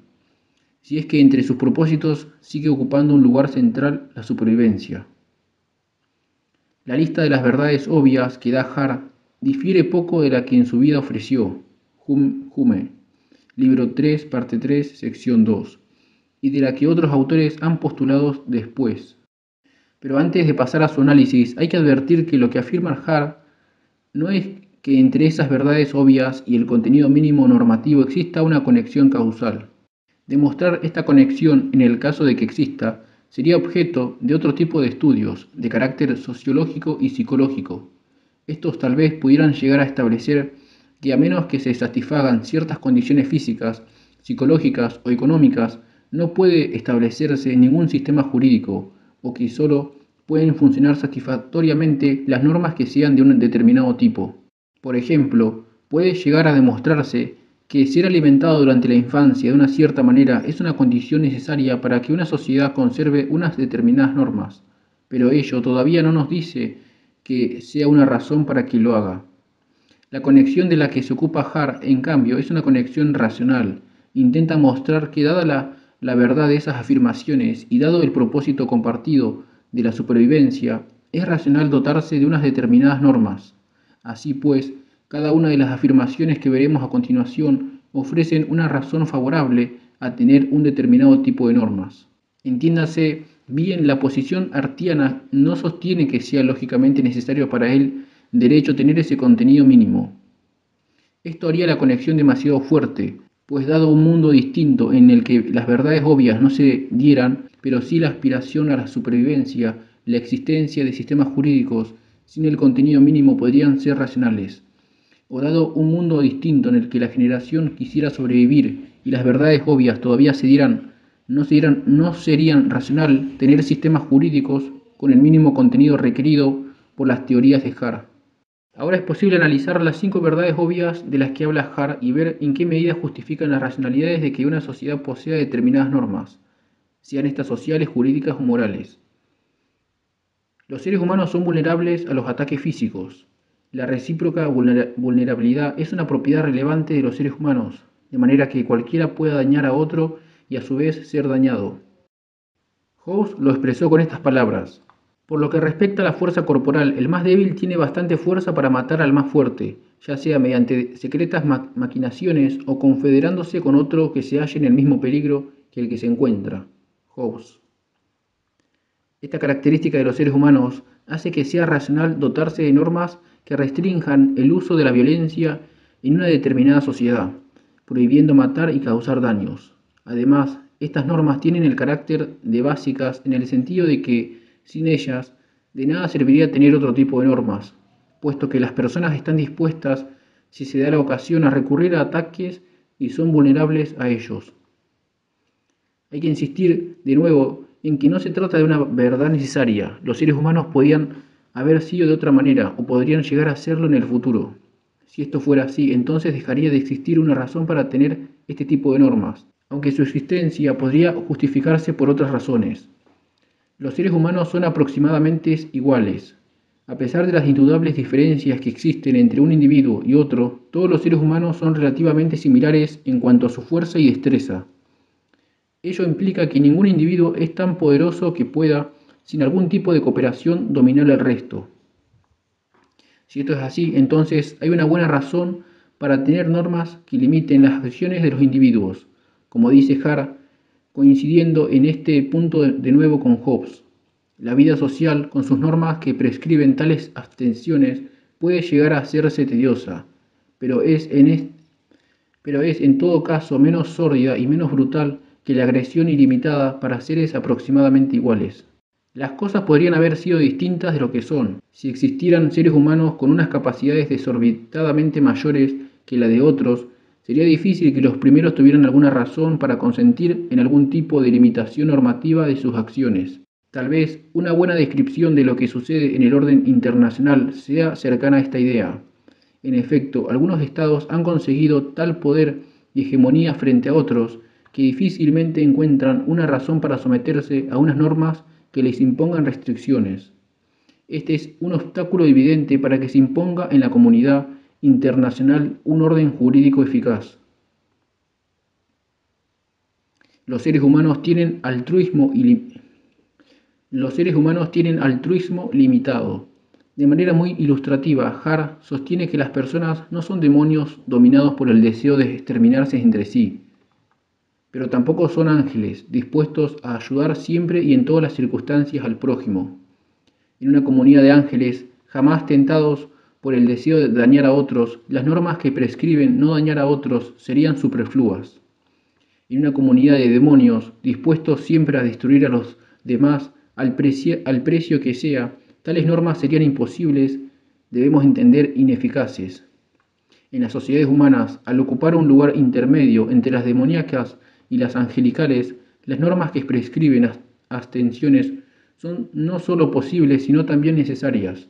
si es que entre sus propósitos sigue ocupando un lugar central la supervivencia. La lista de las verdades obvias que da Hart difiere poco de la que en su vida ofreció Hume, libro 3, parte 3, sección 2, y de la que otros autores han postulado después. Pero antes de pasar a su análisis, hay que advertir que lo que afirma Hart no es que entre esas verdades obvias y el contenido mínimo normativo exista una conexión causal. Demostrar esta conexión, en el caso de que exista, sería objeto de otro tipo de estudios, de carácter sociológico y psicológico. Estos tal vez pudieran llegar a establecer que a menos que se satisfagan ciertas condiciones físicas, psicológicas o económicas, no puede establecerse ningún sistema jurídico, o que solo pueden funcionar satisfactoriamente las normas que sean de un determinado tipo. Por ejemplo, puede llegar a demostrarse que ser alimentado durante la infancia de una cierta manera es una condición necesaria para que una sociedad conserve unas determinadas normas, pero ello todavía no nos dice que sea una razón para que lo haga. La conexión de la que se ocupa Hart, en cambio, es una conexión racional. Intenta mostrar que dada la verdad de esas afirmaciones y dado el propósito compartido de la supervivencia, es racional dotarse de unas determinadas normas. Así pues, cada una de las afirmaciones que veremos a continuación ofrecen una razón favorable a tener un determinado tipo de normas. Entiéndase bien, la posición hartiana no sostiene que sea lógicamente necesario para el derecho tener ese contenido mínimo. Esto haría la conexión demasiado fuerte, pues dado un mundo distinto en el que las verdades obvias no se dieran, pero sí la aspiración a la supervivencia, la existencia de sistemas jurídicos sin el contenido mínimo podrían ser racionales. O dado un mundo distinto en el que la generación quisiera sobrevivir y las verdades obvias todavía no serían racional tener sistemas jurídicos con el mínimo contenido requerido por las teorías de Hart. Ahora es posible analizar las 5 verdades obvias de las que habla Hart y ver en qué medida justifican las racionalidades de que una sociedad posea determinadas normas, sean estas sociales, jurídicas o morales. Los seres humanos son vulnerables a los ataques físicos. La recíproca vulnerabilidad es una propiedad relevante de los seres humanos, de manera que cualquiera pueda dañar a otro y a su vez ser dañado. Hobbes lo expresó con estas palabras: por lo que respecta a la fuerza corporal, el más débil tiene bastante fuerza para matar al más fuerte, ya sea mediante secretas maquinaciones o confederándose con otro que se halle en el mismo peligro que el que se encuentra. Hobbes. Esta característica de los seres humanos hace que sea racional dotarse de normas que restrinjan el uso de la violencia en una determinada sociedad, prohibiendo matar y causar daños. Además, estas normas tienen el carácter de básicas en el sentido de que, sin ellas, de nada serviría tener otro tipo de normas, puesto que las personas están dispuestas, si se da la ocasión, a recurrir a ataques y son vulnerables a ellos. Hay que insistir de nuevo en que no se trata de una verdad necesaria. Los seres humanos podían haber sido de otra manera o podrían llegar a serlo en el futuro. Si esto fuera así, entonces dejaría de existir una razón para tener este tipo de normas, aunque su existencia podría justificarse por otras razones. Los seres humanos son aproximadamente iguales. A pesar de las indudables diferencias que existen entre un individuo y otro, todos los seres humanos son relativamente similares en cuanto a su fuerza y destreza. Ello implica que ningún individuo es tan poderoso que pueda, sin algún tipo de cooperación, dominar al resto. Si esto es así, entonces hay una buena razón para tener normas que limiten las acciones de los individuos, como dice Hart, coincidiendo en este punto de nuevo con Hobbes. La vida social, con sus normas que prescriben tales abstenciones, puede llegar a hacerse tediosa, pero es en todo caso menos sórdida y menos brutal que la agresión ilimitada para seres aproximadamente iguales. Las cosas podrían haber sido distintas de lo que son, si existieran seres humanos con unas capacidades desorbitadamente mayores que la de otros. Sería difícil que los primeros tuvieran alguna razón para consentir en algún tipo de limitación normativa de sus acciones. Tal vez una buena descripción de lo que sucede en el orden internacional sea cercana a esta idea. En efecto, algunos estados han conseguido tal poder y hegemonía frente a otros que difícilmente encuentran una razón para someterse a unas normas que les impongan restricciones. Este es un obstáculo evidente para que se imponga en la comunidad internacional un orden jurídico eficaz. Los seres humanos tienen altruismo limitado. De manera muy ilustrativa, Hart sostiene que las personas no son demonios dominados por el deseo de exterminarse entre sí, pero tampoco son ángeles dispuestos a ayudar siempre y en todas las circunstancias al prójimo. En una comunidad de ángeles, jamás tentados por el deseo de dañar a otros, las normas que prescriben no dañar a otros serían superfluas. En una comunidad de demonios, dispuestos siempre a destruir a los demás al precio que sea, tales normas serían imposibles, debemos entender ineficaces. En las sociedades humanas, al ocupar un lugar intermedio entre las demoníacas y las angelicales, las normas que prescriben abstenciones son no solo posibles, sino también necesarias.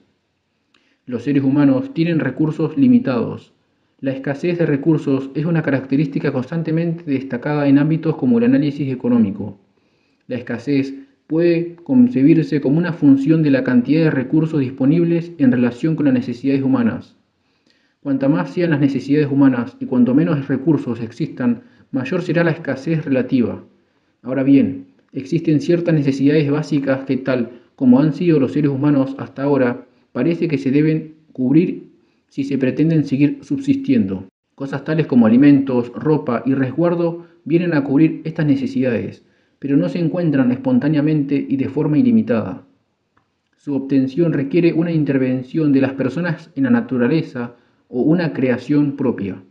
Los seres humanos tienen recursos limitados. La escasez de recursos es una característica constantemente destacada en ámbitos como el análisis económico. La escasez puede concebirse como una función de la cantidad de recursos disponibles en relación con las necesidades humanas. Cuanta más sean las necesidades humanas y cuanto menos recursos existan, mayor será la escasez relativa. Ahora bien, existen ciertas necesidades básicas que, tal como han sido los seres humanos hasta ahora, parece que se deben cubrir si se pretenden seguir subsistiendo. Cosas tales como alimentos, ropa y resguardo vienen a cubrir estas necesidades, pero no se encuentran espontáneamente y de forma ilimitada. Su obtención requiere una intervención de las personas en la naturaleza o una creación propia.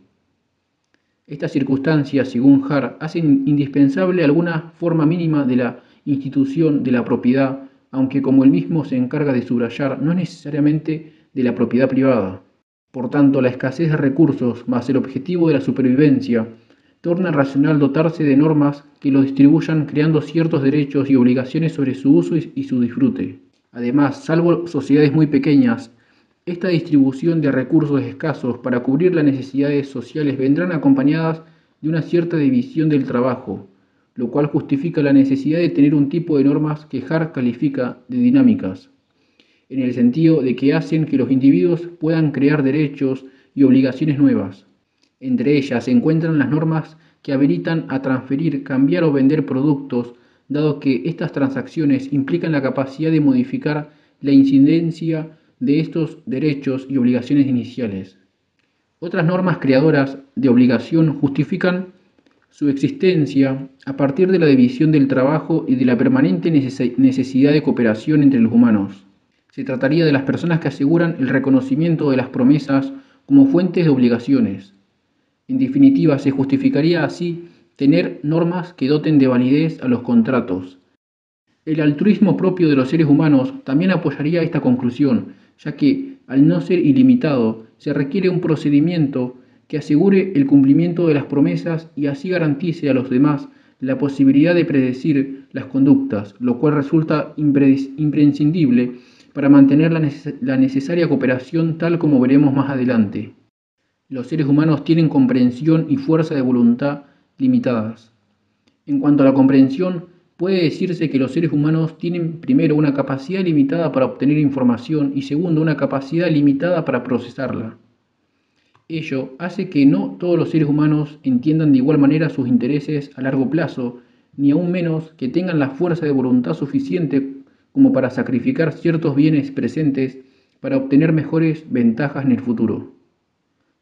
Estas circunstancias, según Hart, hacen indispensable alguna forma mínima de la institución de la propiedad, aunque, como él mismo se encarga de subrayar, no es necesariamente de la propiedad privada. Por tanto, la escasez de recursos, más el objetivo de la supervivencia, torna racional dotarse de normas que lo distribuyan creando ciertos derechos y obligaciones sobre su uso y su disfrute. Además, salvo sociedades muy pequeñas, esta distribución de recursos escasos para cubrir las necesidades sociales vendrán acompañadas de una cierta división del trabajo, lo cual justifica la necesidad de tener un tipo de normas que Hart califica de dinámicas. en el sentido de que hacen que los individuos puedan crear derechos y obligaciones nuevas. Entre ellas se encuentran las normas que habilitan a transferir, cambiar o vender productos, dado que estas transacciones implican la capacidad de modificar la incidencia de estos derechos y obligaciones iniciales. Otras normas creadoras de obligación justifican su existencia a partir de la división del trabajo y de la permanente necesidad de cooperación entre los humanos. Se trataría de las personas que aseguran el reconocimiento de las promesas como fuentes de obligaciones. En definitiva, se justificaría así tener normas que doten de validez a los contratos. El altruismo propio de los seres humanos también apoyaría esta conclusión, ya que, al no ser ilimitado, se requiere un procedimiento que asegure el cumplimiento de las promesas y así garantice a los demás la posibilidad de predecir las conductas, lo cual resulta imprescindible para mantener la necesaria cooperación tal como veremos más adelante. Los seres humanos tienen comprensión y fuerza de voluntad limitadas. En cuanto a la comprensión, puede decirse que los seres humanos tienen primero una capacidad limitada para obtener información y segundo una capacidad limitada para procesarla. Ello hace que no todos los seres humanos entiendan de igual manera sus intereses a largo plazo, ni aún menos que tengan la fuerza de voluntad suficiente como para sacrificar ciertos bienes presentes para obtener mejores ventajas en el futuro.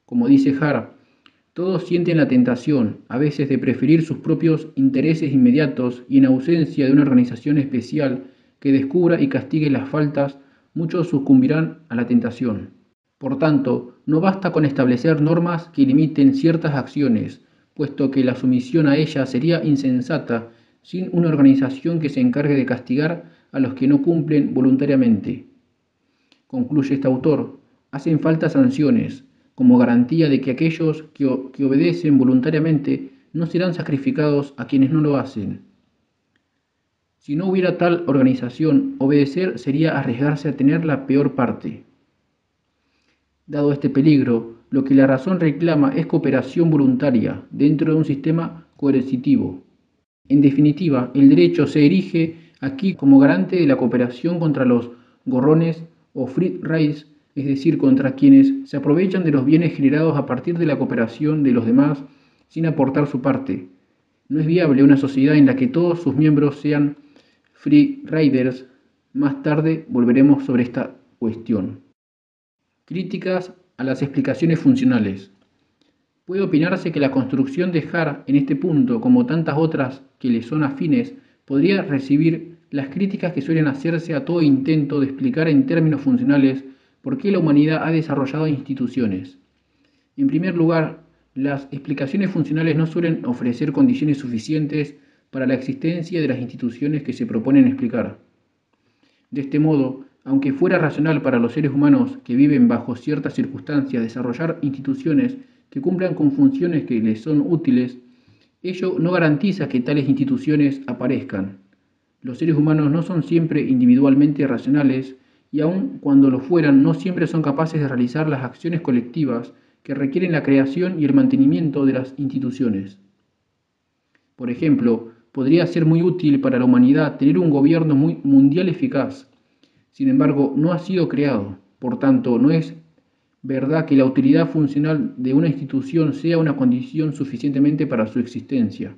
Como dice Hart, todos sienten la tentación, a veces, de preferir sus propios intereses inmediatos y en ausencia de una organización especial que descubra y castigue las faltas, muchos sucumbirán a la tentación. Por tanto, no basta con establecer normas que limiten ciertas acciones, puesto que la sumisión a ellas sería insensata sin una organización que se encargue de castigar a los que no cumplen voluntariamente. Concluye este autor, hacen falta sanciones, como garantía de que aquellos que obedecen voluntariamente no serán sacrificados a quienes no lo hacen. Si no hubiera tal organización, obedecer sería arriesgarse a tener la peor parte. Dado este peligro, lo que la razón reclama es cooperación voluntaria dentro de un sistema coercitivo. En definitiva, el derecho se erige aquí como garante de la cooperación contra los gorrones o free riders, es decir, contra quienes se aprovechan de los bienes generados a partir de la cooperación de los demás sin aportar su parte. No es viable una sociedad en la que todos sus miembros sean free riders. Más tarde volveremos sobre esta cuestión. Críticas a las explicaciones funcionales. Puede opinarse que la construcción de Hart en este punto, como tantas otras que le son afines, podría recibir las críticas que suelen hacerse a todo intento de explicar en términos funcionales por qué la humanidad ha desarrollado instituciones. En primer lugar, las explicaciones funcionales no suelen ofrecer condiciones suficientes para la existencia de las instituciones que se proponen explicar. De este modo, aunque fuera racional para los seres humanos que viven bajo ciertas circunstancias desarrollar instituciones que cumplan con funciones que les son útiles, ello no garantiza que tales instituciones aparezcan. Los seres humanos no son siempre individualmente racionales y aun cuando lo fueran, no siempre son capaces de realizar las acciones colectivas que requieren la creación y el mantenimiento de las instituciones. Por ejemplo, podría ser muy útil para la humanidad tener un gobierno mundial eficaz. Sin embargo, no ha sido creado. Por tanto, no es verdad que la utilidad funcional de una institución sea una condición suficientemente para su existencia.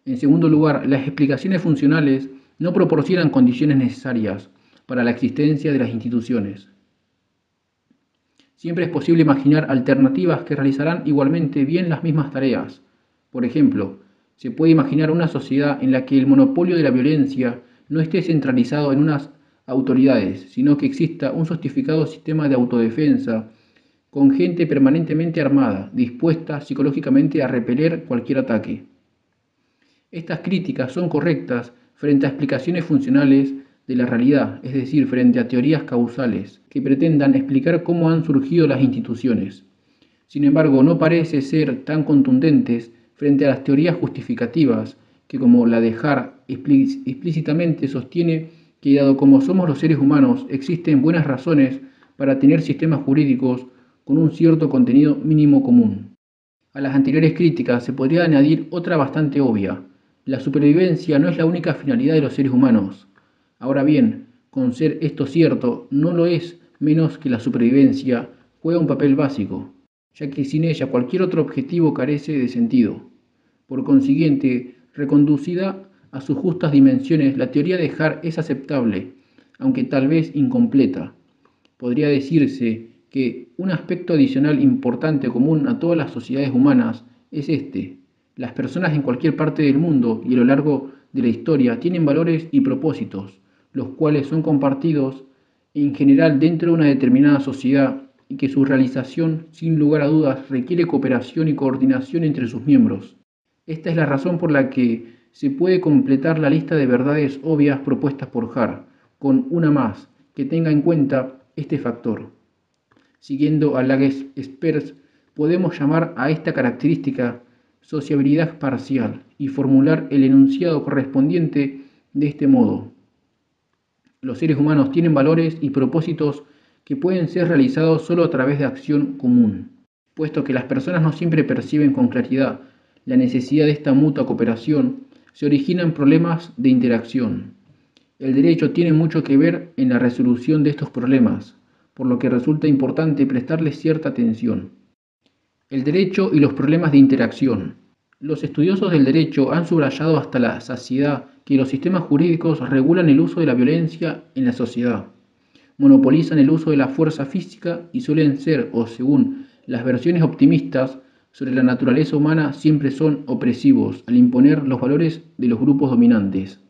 En segundo lugar, las explicaciones funcionales no proporcionan condiciones necesarias para la existencia de las instituciones. Siempre es posible imaginar alternativas que realizarán igualmente bien las mismas tareas. Por ejemplo, se puede imaginar una sociedad en la que el monopolio de la violencia no esté centralizado en unas autoridades, sino que exista un justificado sistema de autodefensa con gente permanentemente armada, dispuesta psicológicamente a repeler cualquier ataque. Estas críticas son correctas frente a explicaciones funcionales de la realidad, es decir, frente a teorías causales, que pretendan explicar cómo han surgido las instituciones. Sin embargo, no parece ser tan contundentes frente a las teorías justificativas, que como la de Hart explícitamente sostiene que dado como somos los seres humanos, existen buenas razones para tener sistemas jurídicos con un cierto contenido mínimo común. A las anteriores críticas se podría añadir otra bastante obvia. La supervivencia no es la única finalidad de los seres humanos. Ahora bien, Con ser esto cierto, no lo es menos que la supervivencia juega un papel básico, ya que sin ella cualquier otro objetivo carece de sentido. Por consiguiente, reconducida a sus justas dimensiones, la teoría de Hart es aceptable, aunque tal vez incompleta. Podría decirse que un aspecto adicional importante común a todas las sociedades humanas es este. Las personas en cualquier parte del mundo y a lo largo de la historia tienen valores y propósitos, los cuales son compartidos en general dentro de una determinada sociedad y que su realización, sin lugar a dudas, requiere cooperación y coordinación entre sus miembros. Esta es la razón por la que se puede completar la lista de verdades obvias propuestas por Hart, con una más, que tenga en cuenta este factor. Siguiendo a Laguerre-Spears, podemos llamar a esta característica sociabilidad parcial y formular el enunciado correspondiente de este modo. Los seres humanos tienen valores y propósitos que pueden ser realizados solo a través de acción común. Puesto que las personas no siempre perciben con claridad la necesidad de esta mutua cooperación, se originan problemas de interacción. El derecho tiene mucho que ver en la resolución de estos problemas, por lo que resulta importante prestarles cierta atención. El derecho y los problemas de interacción. Los estudiosos del derecho han subrayado hasta la saciedad que los sistemas jurídicos regulan el uso de la violencia en la sociedad, monopolizan el uso de la fuerza física y suelen ser, o según las versiones optimistas sobre la naturaleza humana, siempre son opresivos al imponer los valores de los grupos dominantes.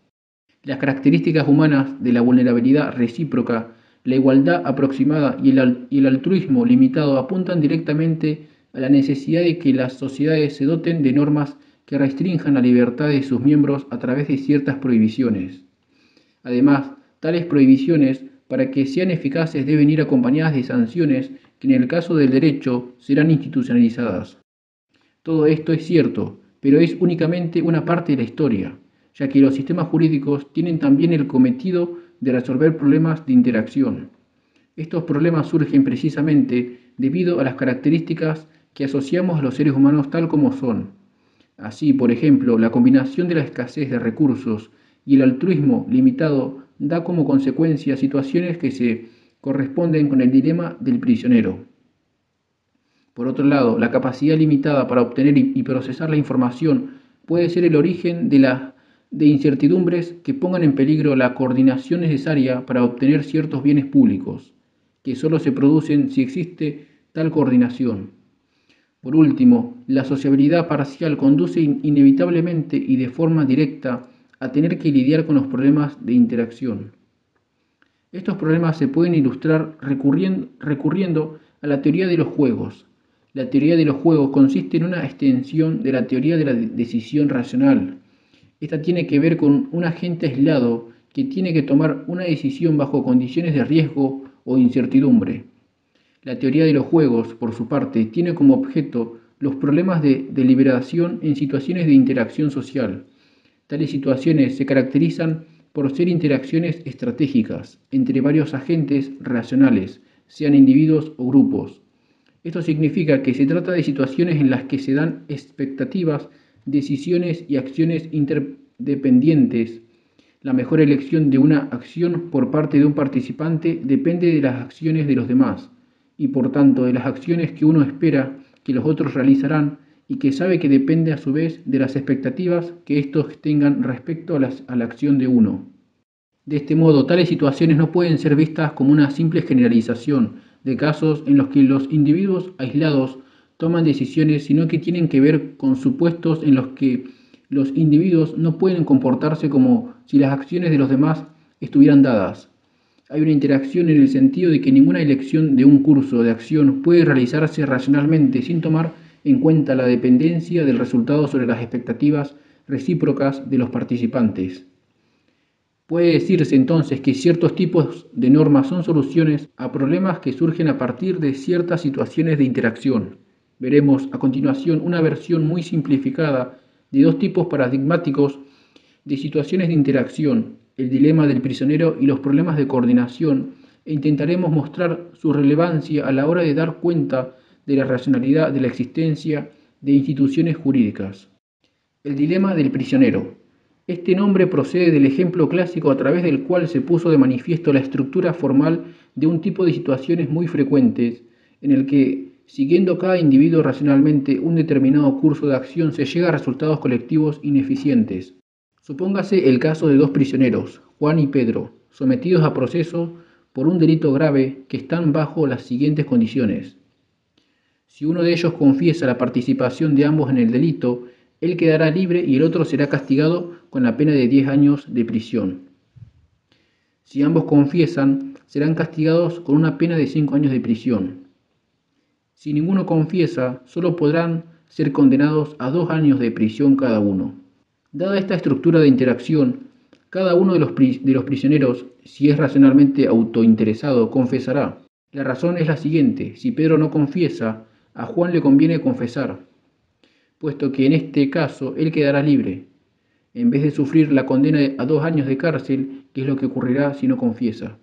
Las características humanas de la vulnerabilidad recíproca, la igualdad aproximada y el altruismo limitado apuntan directamente a la necesidad de que las sociedades se doten de normas que restrinjan la libertad de sus miembros a través de ciertas prohibiciones. Además, tales prohibiciones, para que sean eficaces, deben ir acompañadas de sanciones que en el caso del derecho serán institucionalizadas. Todo esto es cierto, pero es únicamente una parte de la historia, ya que los sistemas jurídicos tienen también el cometido de resolver problemas de interacción. Estos problemas surgen precisamente debido a las características que asociamos a los seres humanos tal como son. Así, por ejemplo, la combinación de la escasez de recursos y el altruismo limitado da como consecuencia situaciones que se corresponden con el dilema del prisionero. Por otro lado, la capacidad limitada para obtener y procesar la información puede ser el origen de incertidumbres que pongan en peligro la coordinación necesaria para obtener ciertos bienes públicos, que solo se producen si existe tal coordinación. Por último, la sociabilidad parcial conduce inevitablemente y de forma directa a tener que lidiar con los problemas de interacción. Estos problemas se pueden ilustrar recurriendo a la teoría de los juegos. La teoría de los juegos consiste en una extensión de la teoría de la decisión racional. Esta tiene que ver con un agente aislado que tiene que tomar una decisión bajo condiciones de riesgo o incertidumbre. La teoría de los juegos, por su parte, tiene como objeto los problemas de deliberación en situaciones de interacción social. Tales situaciones se caracterizan por ser interacciones estratégicas entre varios agentes relacionales, sean individuos o grupos. Esto significa que se trata de situaciones en las que se dan expectativas, decisiones y acciones interdependientes. La mejor elección de una acción por parte de un participante depende de las acciones de los demás y por tanto de las acciones que uno espera que los otros realizarán y que sabe que depende a su vez de las expectativas que éstos tengan respecto a la acción de uno. De este modo, tales situaciones no pueden ser vistas como una simple generalización de casos en los que los individuos aislados toman decisiones, sino que tienen que ver con supuestos en los que los individuos no pueden comportarse como si las acciones de los demás estuvieran dadas. Hay una interacción en el sentido de que ninguna elección de un curso de acción puede realizarse racionalmente sin tomar en cuenta la dependencia del resultado sobre las expectativas recíprocas de los participantes. Puede decirse entonces que ciertos tipos de normas son soluciones a problemas que surgen a partir de ciertas situaciones de interacción. Veremos a continuación una versión muy simplificada de dos tipos paradigmáticos de situaciones de interacción, el dilema del prisionero y los problemas de coordinación, e intentaremos mostrar su relevancia a la hora de dar cuenta de la racionalidad de la existencia de instituciones jurídicas. El dilema del prisionero. Este nombre procede del ejemplo clásico a través del cual se puso de manifiesto la estructura formal de un tipo de situaciones muy frecuentes, en el que, siguiendo cada individuo racionalmente un determinado curso de acción, se llega a resultados colectivos ineficientes. Supóngase el caso de dos prisioneros, Juan y Pedro, sometidos a proceso por un delito grave que están bajo las siguientes condiciones. Si uno de ellos confiesa la participación de ambos en el delito, él quedará libre y el otro será castigado con la pena de 10 años de prisión. Si ambos confiesan, serán castigados con una pena de 5 años de prisión. Si ninguno confiesa, solo podrán ser condenados a 2 años de prisión cada uno. Dada esta estructura de interacción, cada uno de los prisioneros, si es racionalmente autointeresado, confesará. La razón es la siguiente: si Pedro no confiesa, a Juan le conviene confesar, puesto que en este caso él quedará libre, en vez de sufrir la condena a 2 años de cárcel, que es lo que ocurrirá si no confiesa.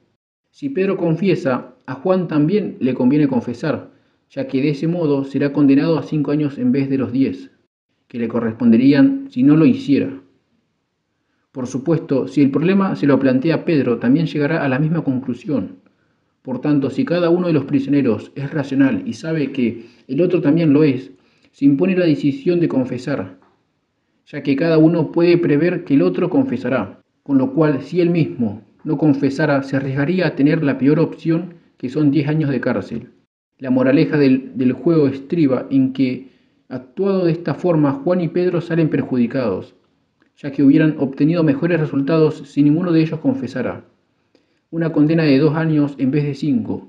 Si Pedro confiesa, a Juan también le conviene confesar, ya que de ese modo será condenado a 5 años en vez de los 10, que le corresponderían si no lo hiciera. Por supuesto, si el problema se lo plantea Pedro, también llegará a la misma conclusión. Por tanto, si cada uno de los prisioneros es racional y sabe que el otro también lo es, se impone la decisión de confesar, ya que cada uno puede prever que el otro confesará, con lo cual si él mismo no confesara se arriesgaría a tener la peor opción, que son 10 años de cárcel. La moraleja del juego estriba en que, actuado de esta forma, Juan y Pedro salen perjudicados, ya que hubieran obtenido mejores resultados si ninguno de ellos confesara. Una condena de 2 años en vez de 5.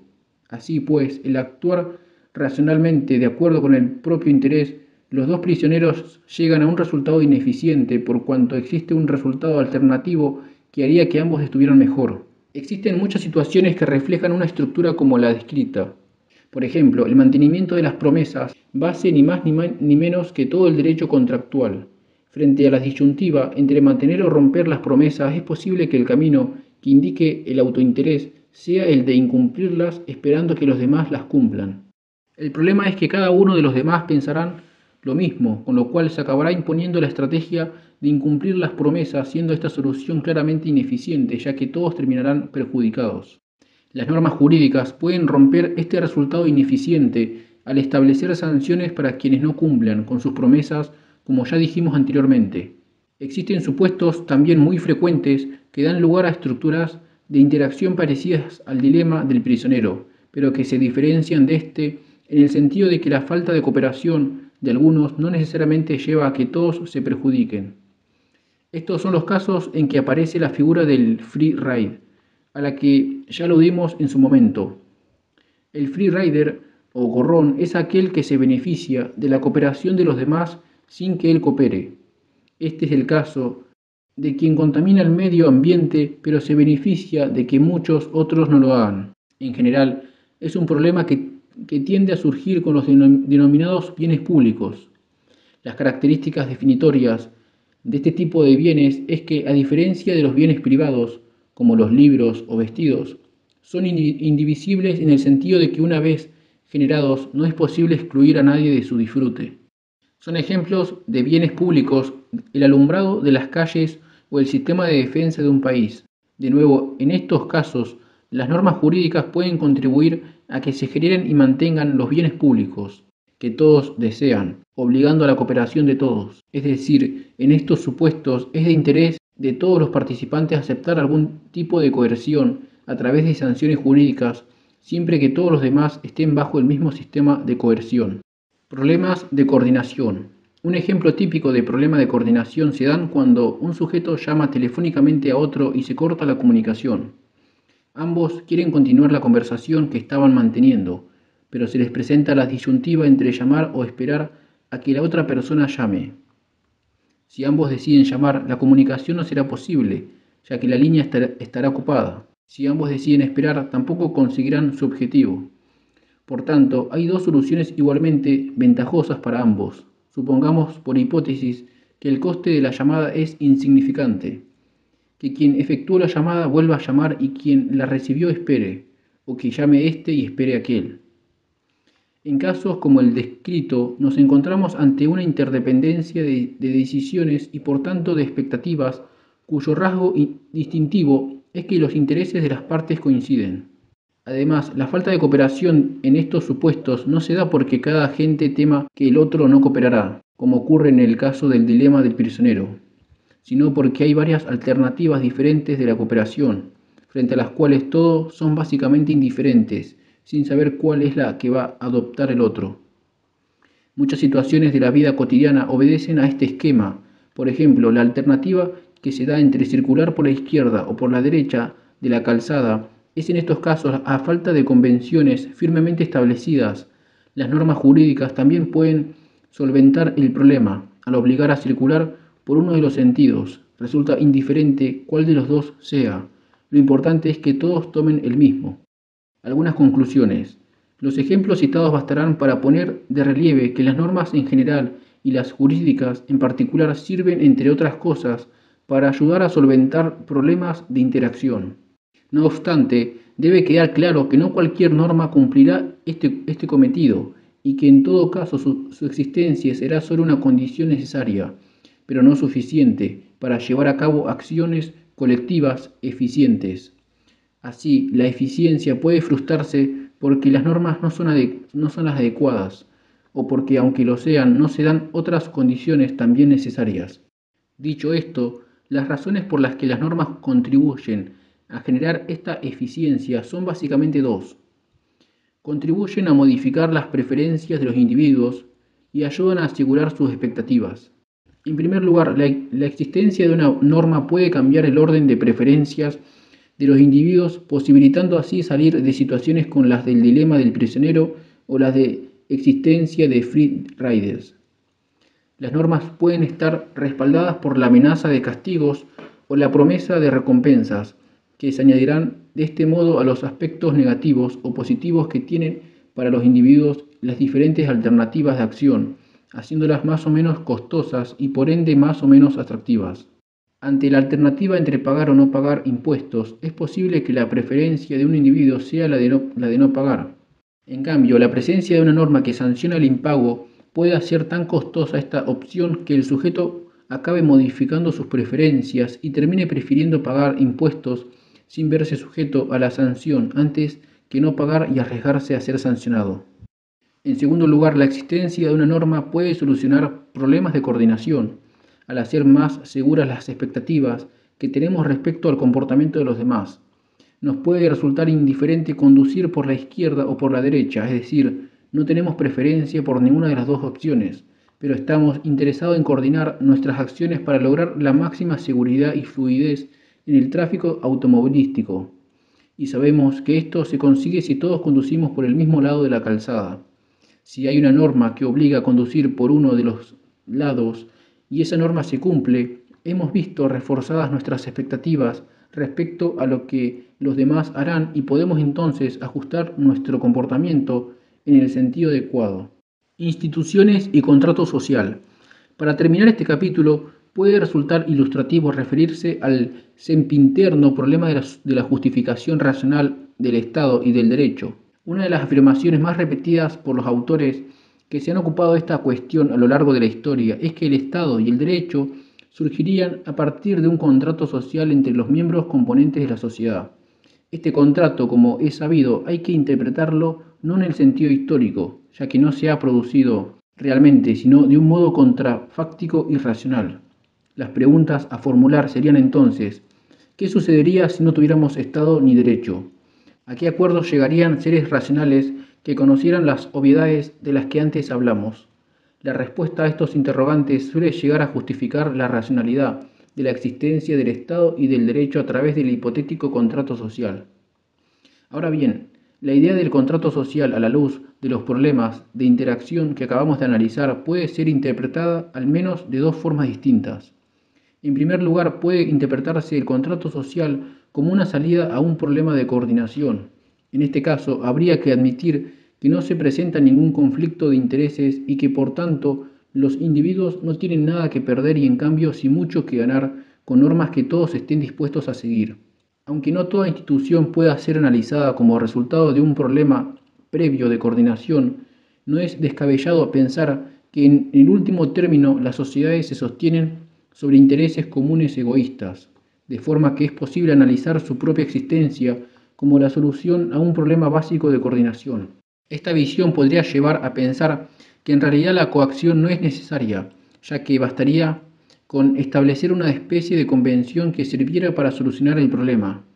Así pues, el actuar racionalmente de acuerdo con el propio interés, los dos prisioneros llegan a un resultado ineficiente por cuanto existe un resultado alternativo que haría que ambos estuvieran mejor. Existen muchas situaciones que reflejan una estructura como la descrita. Por ejemplo, el mantenimiento de las promesas, base ni más ni menos que todo el derecho contractual. Frente a la disyuntiva entre mantener o romper las promesas, es posible que el camino que indique el autointerés sea el de incumplirlas esperando que los demás las cumplan. El problema es que cada uno de los demás pensarán lo mismo, con lo cual se acabará imponiendo la estrategia de incumplir las promesas, siendo esta solución claramente ineficiente, ya que todos terminarán perjudicados. Las normas jurídicas pueden romper este resultado ineficiente al establecer sanciones para quienes no cumplan con sus promesas, como ya dijimos anteriormente. Existen supuestos también muy frecuentes que dan lugar a estructuras de interacción parecidas al dilema del prisionero, pero que se diferencian de este en el sentido de que la falta de cooperación de algunos no necesariamente lleva a que todos se perjudiquen. Estos son los casos en que aparece la figura del free ride, a la que ya aludimos en su momento. El free rider o gorrón es aquel que se beneficia de la cooperación de los demás sin que él coopere. Este es el caso de quien contamina el medio ambiente pero se beneficia de que muchos otros no lo hagan. En general, es un problema que tiende a surgir con los denominados bienes públicos. Las características definitorias de este tipo de bienes es que, a diferencia de los bienes privados, como los libros o vestidos, son indivisibles en el sentido de que una vez generados no es posible excluir a nadie de su disfrute. Son ejemplos de bienes públicos el alumbrado de las calles o el sistema de defensa de un país. De nuevo, en estos casos, las normas jurídicas pueden contribuir a que se generen y mantengan los bienes públicos que todos desean, obligando a la cooperación de todos. Es decir, en estos supuestos es de interés de todos los participantes aceptar algún tipo de coerción a través de sanciones jurídicas, siempre que todos los demás estén bajo el mismo sistema de coerción. Problemas de coordinación. Un ejemplo típico de problema de coordinación se dan cuando un sujeto llama telefónicamente a otro y se corta la comunicación. Ambos quieren continuar la conversación que estaban manteniendo, pero se les presenta la disyuntiva entre llamar o esperar a que la otra persona llame. Si ambos deciden llamar, la comunicación no será posible, ya que la línea estará ocupada. Si ambos deciden esperar, tampoco conseguirán su objetivo. Por tanto, hay dos soluciones igualmente ventajosas para ambos. Supongamos, por hipótesis, que el coste de la llamada es insignificante, que quien efectuó la llamada vuelva a llamar y quien la recibió espere, o que llame éste y espere aquel. En casos como el descrito, nos encontramos ante una interdependencia de decisiones y por tanto de expectativas, cuyo rasgo distintivo es que los intereses de las partes coinciden. Además, la falta de cooperación en estos supuestos no se da porque cada agente tema que el otro no cooperará, como ocurre en el caso del dilema del prisionero, sino porque hay varias alternativas diferentes de la cooperación, frente a las cuales todos son básicamente indiferentes, sin saber cuál es la que va a adoptar el otro. Muchas situaciones de la vida cotidiana obedecen a este esquema. Por ejemplo, la alternativa que se da entre circular por la izquierda o por la derecha de la calzada es en estos casos a falta de convenciones firmemente establecidas. Las normas jurídicas también pueden solventar el problema al obligar a circular por uno de los sentidos. Resulta indiferente cuál de los dos sea. Lo importante es que todos tomen el mismo. Algunas conclusiones. Los ejemplos citados bastarán para poner de relieve que las normas en general y las jurídicas en particular sirven, entre otras cosas, para ayudar a solventar problemas de interacción. No obstante, debe quedar claro que no cualquier norma cumplirá este cometido y que en todo caso su existencia será solo una condición necesaria, pero no suficiente para llevar a cabo acciones colectivas eficientes. Así, la eficiencia puede frustrarse porque las normas no son las adecuadas, o porque aunque lo sean, no se dan otras condiciones también necesarias. Dicho esto, las razones por las que las normas contribuyen a generar esta eficiencia son básicamente dos. Contribuyen a modificar las preferencias de los individuos y ayudan a asegurar sus expectativas. En primer lugar, la existencia de una norma puede cambiar el orden de preferencias de los individuos, posibilitando así salir de situaciones como las del dilema del prisionero o las de existencia de free riders. Las normas pueden estar respaldadas por la amenaza de castigos o la promesa de recompensas, que se añadirán de este modo a los aspectos negativos o positivos que tienen para los individuos las diferentes alternativas de acción, haciéndolas más o menos costosas y por ende más o menos atractivas. Ante la alternativa entre pagar o no pagar impuestos, es posible que la preferencia de un individuo sea la de no pagar. En cambio, la presencia de una norma que sanciona el impago puede hacer tan costosa esta opción que el sujeto acabe modificando sus preferencias y termine prefiriendo pagar impuestos sin verse sujeto a la sanción antes que no pagar y arriesgarse a ser sancionado. En segundo lugar, la existencia de una norma puede solucionar problemas de coordinación, al hacer más seguras las expectativas que tenemos respecto al comportamiento de los demás. Nos puede resultar indiferente conducir por la izquierda o por la derecha, es decir, no tenemos preferencia por ninguna de las dos opciones, pero estamos interesados en coordinar nuestras acciones para lograr la máxima seguridad y fluidez en el tráfico automovilístico. Y sabemos que esto se consigue si todos conducimos por el mismo lado de la calzada. Si hay una norma que obliga a conducir por uno de los lados y esa norma se cumple, hemos visto reforzadas nuestras expectativas respecto a lo que los demás harán y podemos entonces ajustar nuestro comportamiento en el sentido adecuado. Instituciones y contrato social. Para terminar este capítulo, puede resultar ilustrativo referirse al sempiterno problema de la justificación racional del Estado y del derecho. Una de las afirmaciones más repetidas por los autores que se han ocupado de esta cuestión a lo largo de la historia es que el Estado y el derecho surgirían a partir de un contrato social entre los miembros componentes de la sociedad. Este contrato, como es sabido, hay que interpretarlo no en el sentido histórico, ya que no se ha producido realmente, sino de un modo contrafáctico y racional. Las preguntas a formular serían entonces, ¿qué sucedería si no tuviéramos Estado ni derecho? ¿A qué acuerdos llegarían seres racionales que conocieran las obviedades de las que antes hablamos? La respuesta a estos interrogantes suele llegar a justificar la racionalidad de la existencia del Estado y del derecho a través del hipotético contrato social. Ahora bien, la idea del contrato social a la luz de los problemas de interacción que acabamos de analizar puede ser interpretada al menos de dos formas distintas. En primer lugar, puede interpretarse el contrato social como una salida a un problema de coordinación. En este caso, habría que admitir que no se presenta ningún conflicto de intereses y que, por tanto, los individuos no tienen nada que perder y, en cambio, sí mucho que ganar con normas que todos estén dispuestos a seguir. Aunque no toda institución pueda ser analizada como resultado de un problema previo de coordinación, no es descabellado pensar que en el último término las sociedades se sostienen sobre intereses comunes egoístas, de forma que es posible analizar su propia existencia como la solución a un problema básico de coordinación. Esta visión podría llevar a pensar que en realidad la coacción no es necesaria, ya que bastaría con establecer una especie de convención que sirviera para solucionar el problema.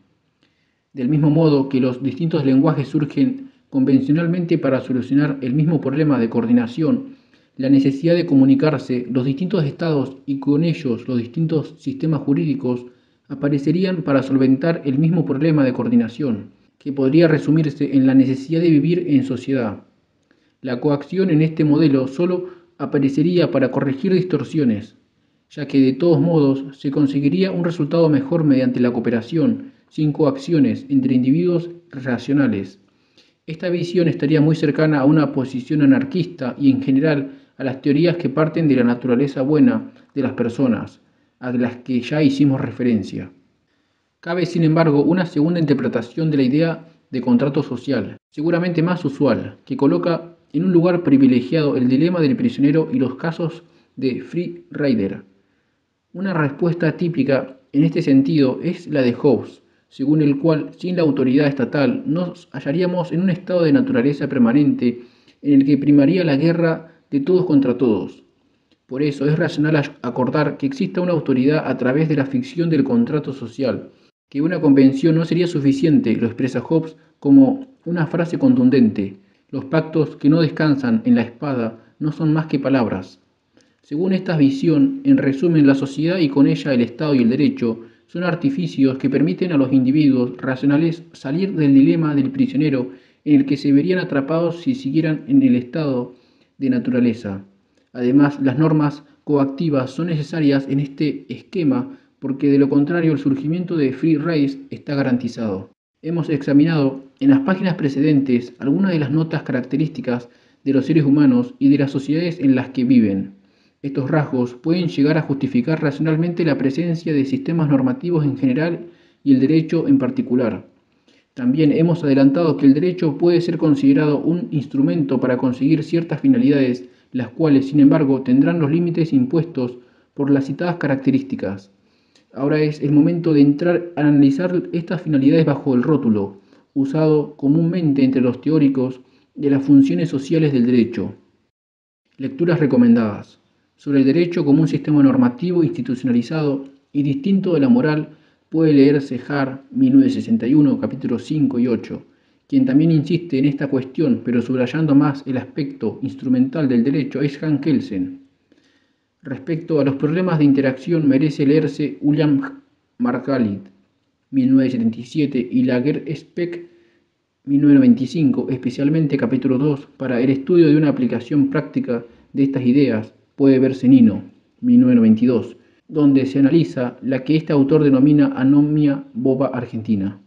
Del mismo modo que los distintos lenguajes surgen convencionalmente para solucionar el mismo problema de coordinación, la necesidad de comunicarse, los distintos estados y con ellos los distintos sistemas jurídicos aparecerían para solventar el mismo problema de coordinación, que podría resumirse en la necesidad de vivir en sociedad. La coacción en este modelo solo aparecería para corregir distorsiones, ya que de todos modos se conseguiría un resultado mejor mediante la cooperación, sin coacciones, entre individuos racionales. Esta visión estaría muy cercana a una posición anarquista y en general a las teorías que parten de la naturaleza buena de las personas, a las que ya hicimos referencia. Cabe, sin embargo, una segunda interpretación de la idea de contrato social, seguramente más usual, que coloca en un lugar privilegiado el dilema del prisionero y los casos de free rider. Una respuesta típica en este sentido es la de Hobbes, según el cual, sin la autoridad estatal, nos hallaríamos en un estado de naturaleza permanente en el que primaría la guerra de todos contra todos. Por eso es racional acordar que exista una autoridad a través de la ficción del contrato social, que una convención no sería suficiente, lo expresa Hobbes como una frase contundente. Los pactos que no descansan en la espada no son más que palabras. Según esta visión, en resumen, la sociedad y con ella el Estado y el derecho son artificios que permiten a los individuos racionales salir del dilema del prisionero en el que se verían atrapados si siguieran en el estado de naturaleza. Además, las normas coactivas son necesarias en este esquema porque de lo contrario el surgimiento de free riders está garantizado. Hemos examinado en las páginas precedentes algunas de las notas características de los seres humanos y de las sociedades en las que viven. Estos rasgos pueden llegar a justificar racionalmente la presencia de sistemas normativos en general y el derecho en particular. También hemos adelantado que el derecho puede ser considerado un instrumento para conseguir ciertas finalidades, las cuales, sin embargo, tendrán los límites impuestos por las citadas características. Ahora es el momento de entrar a analizar estas finalidades bajo el rótulo, usado comúnmente entre los teóricos de las funciones sociales del derecho. Lecturas recomendadas. Sobre el derecho como un sistema normativo institucionalizado y distinto de la moral puede leerse Hart, 1961, capítulos 5 y 8, quien también insiste en esta cuestión, pero subrayando más el aspecto instrumental del derecho, es Hans Kelsen. Respecto a los problemas de interacción merece leerse William Margalit, 1977, y Lagerspech, 1995, especialmente capítulo 2, para el estudio de una aplicación práctica de estas ideas. Puede verse Nino, 1992, donde se analiza la que este autor denomina anomia boba argentina.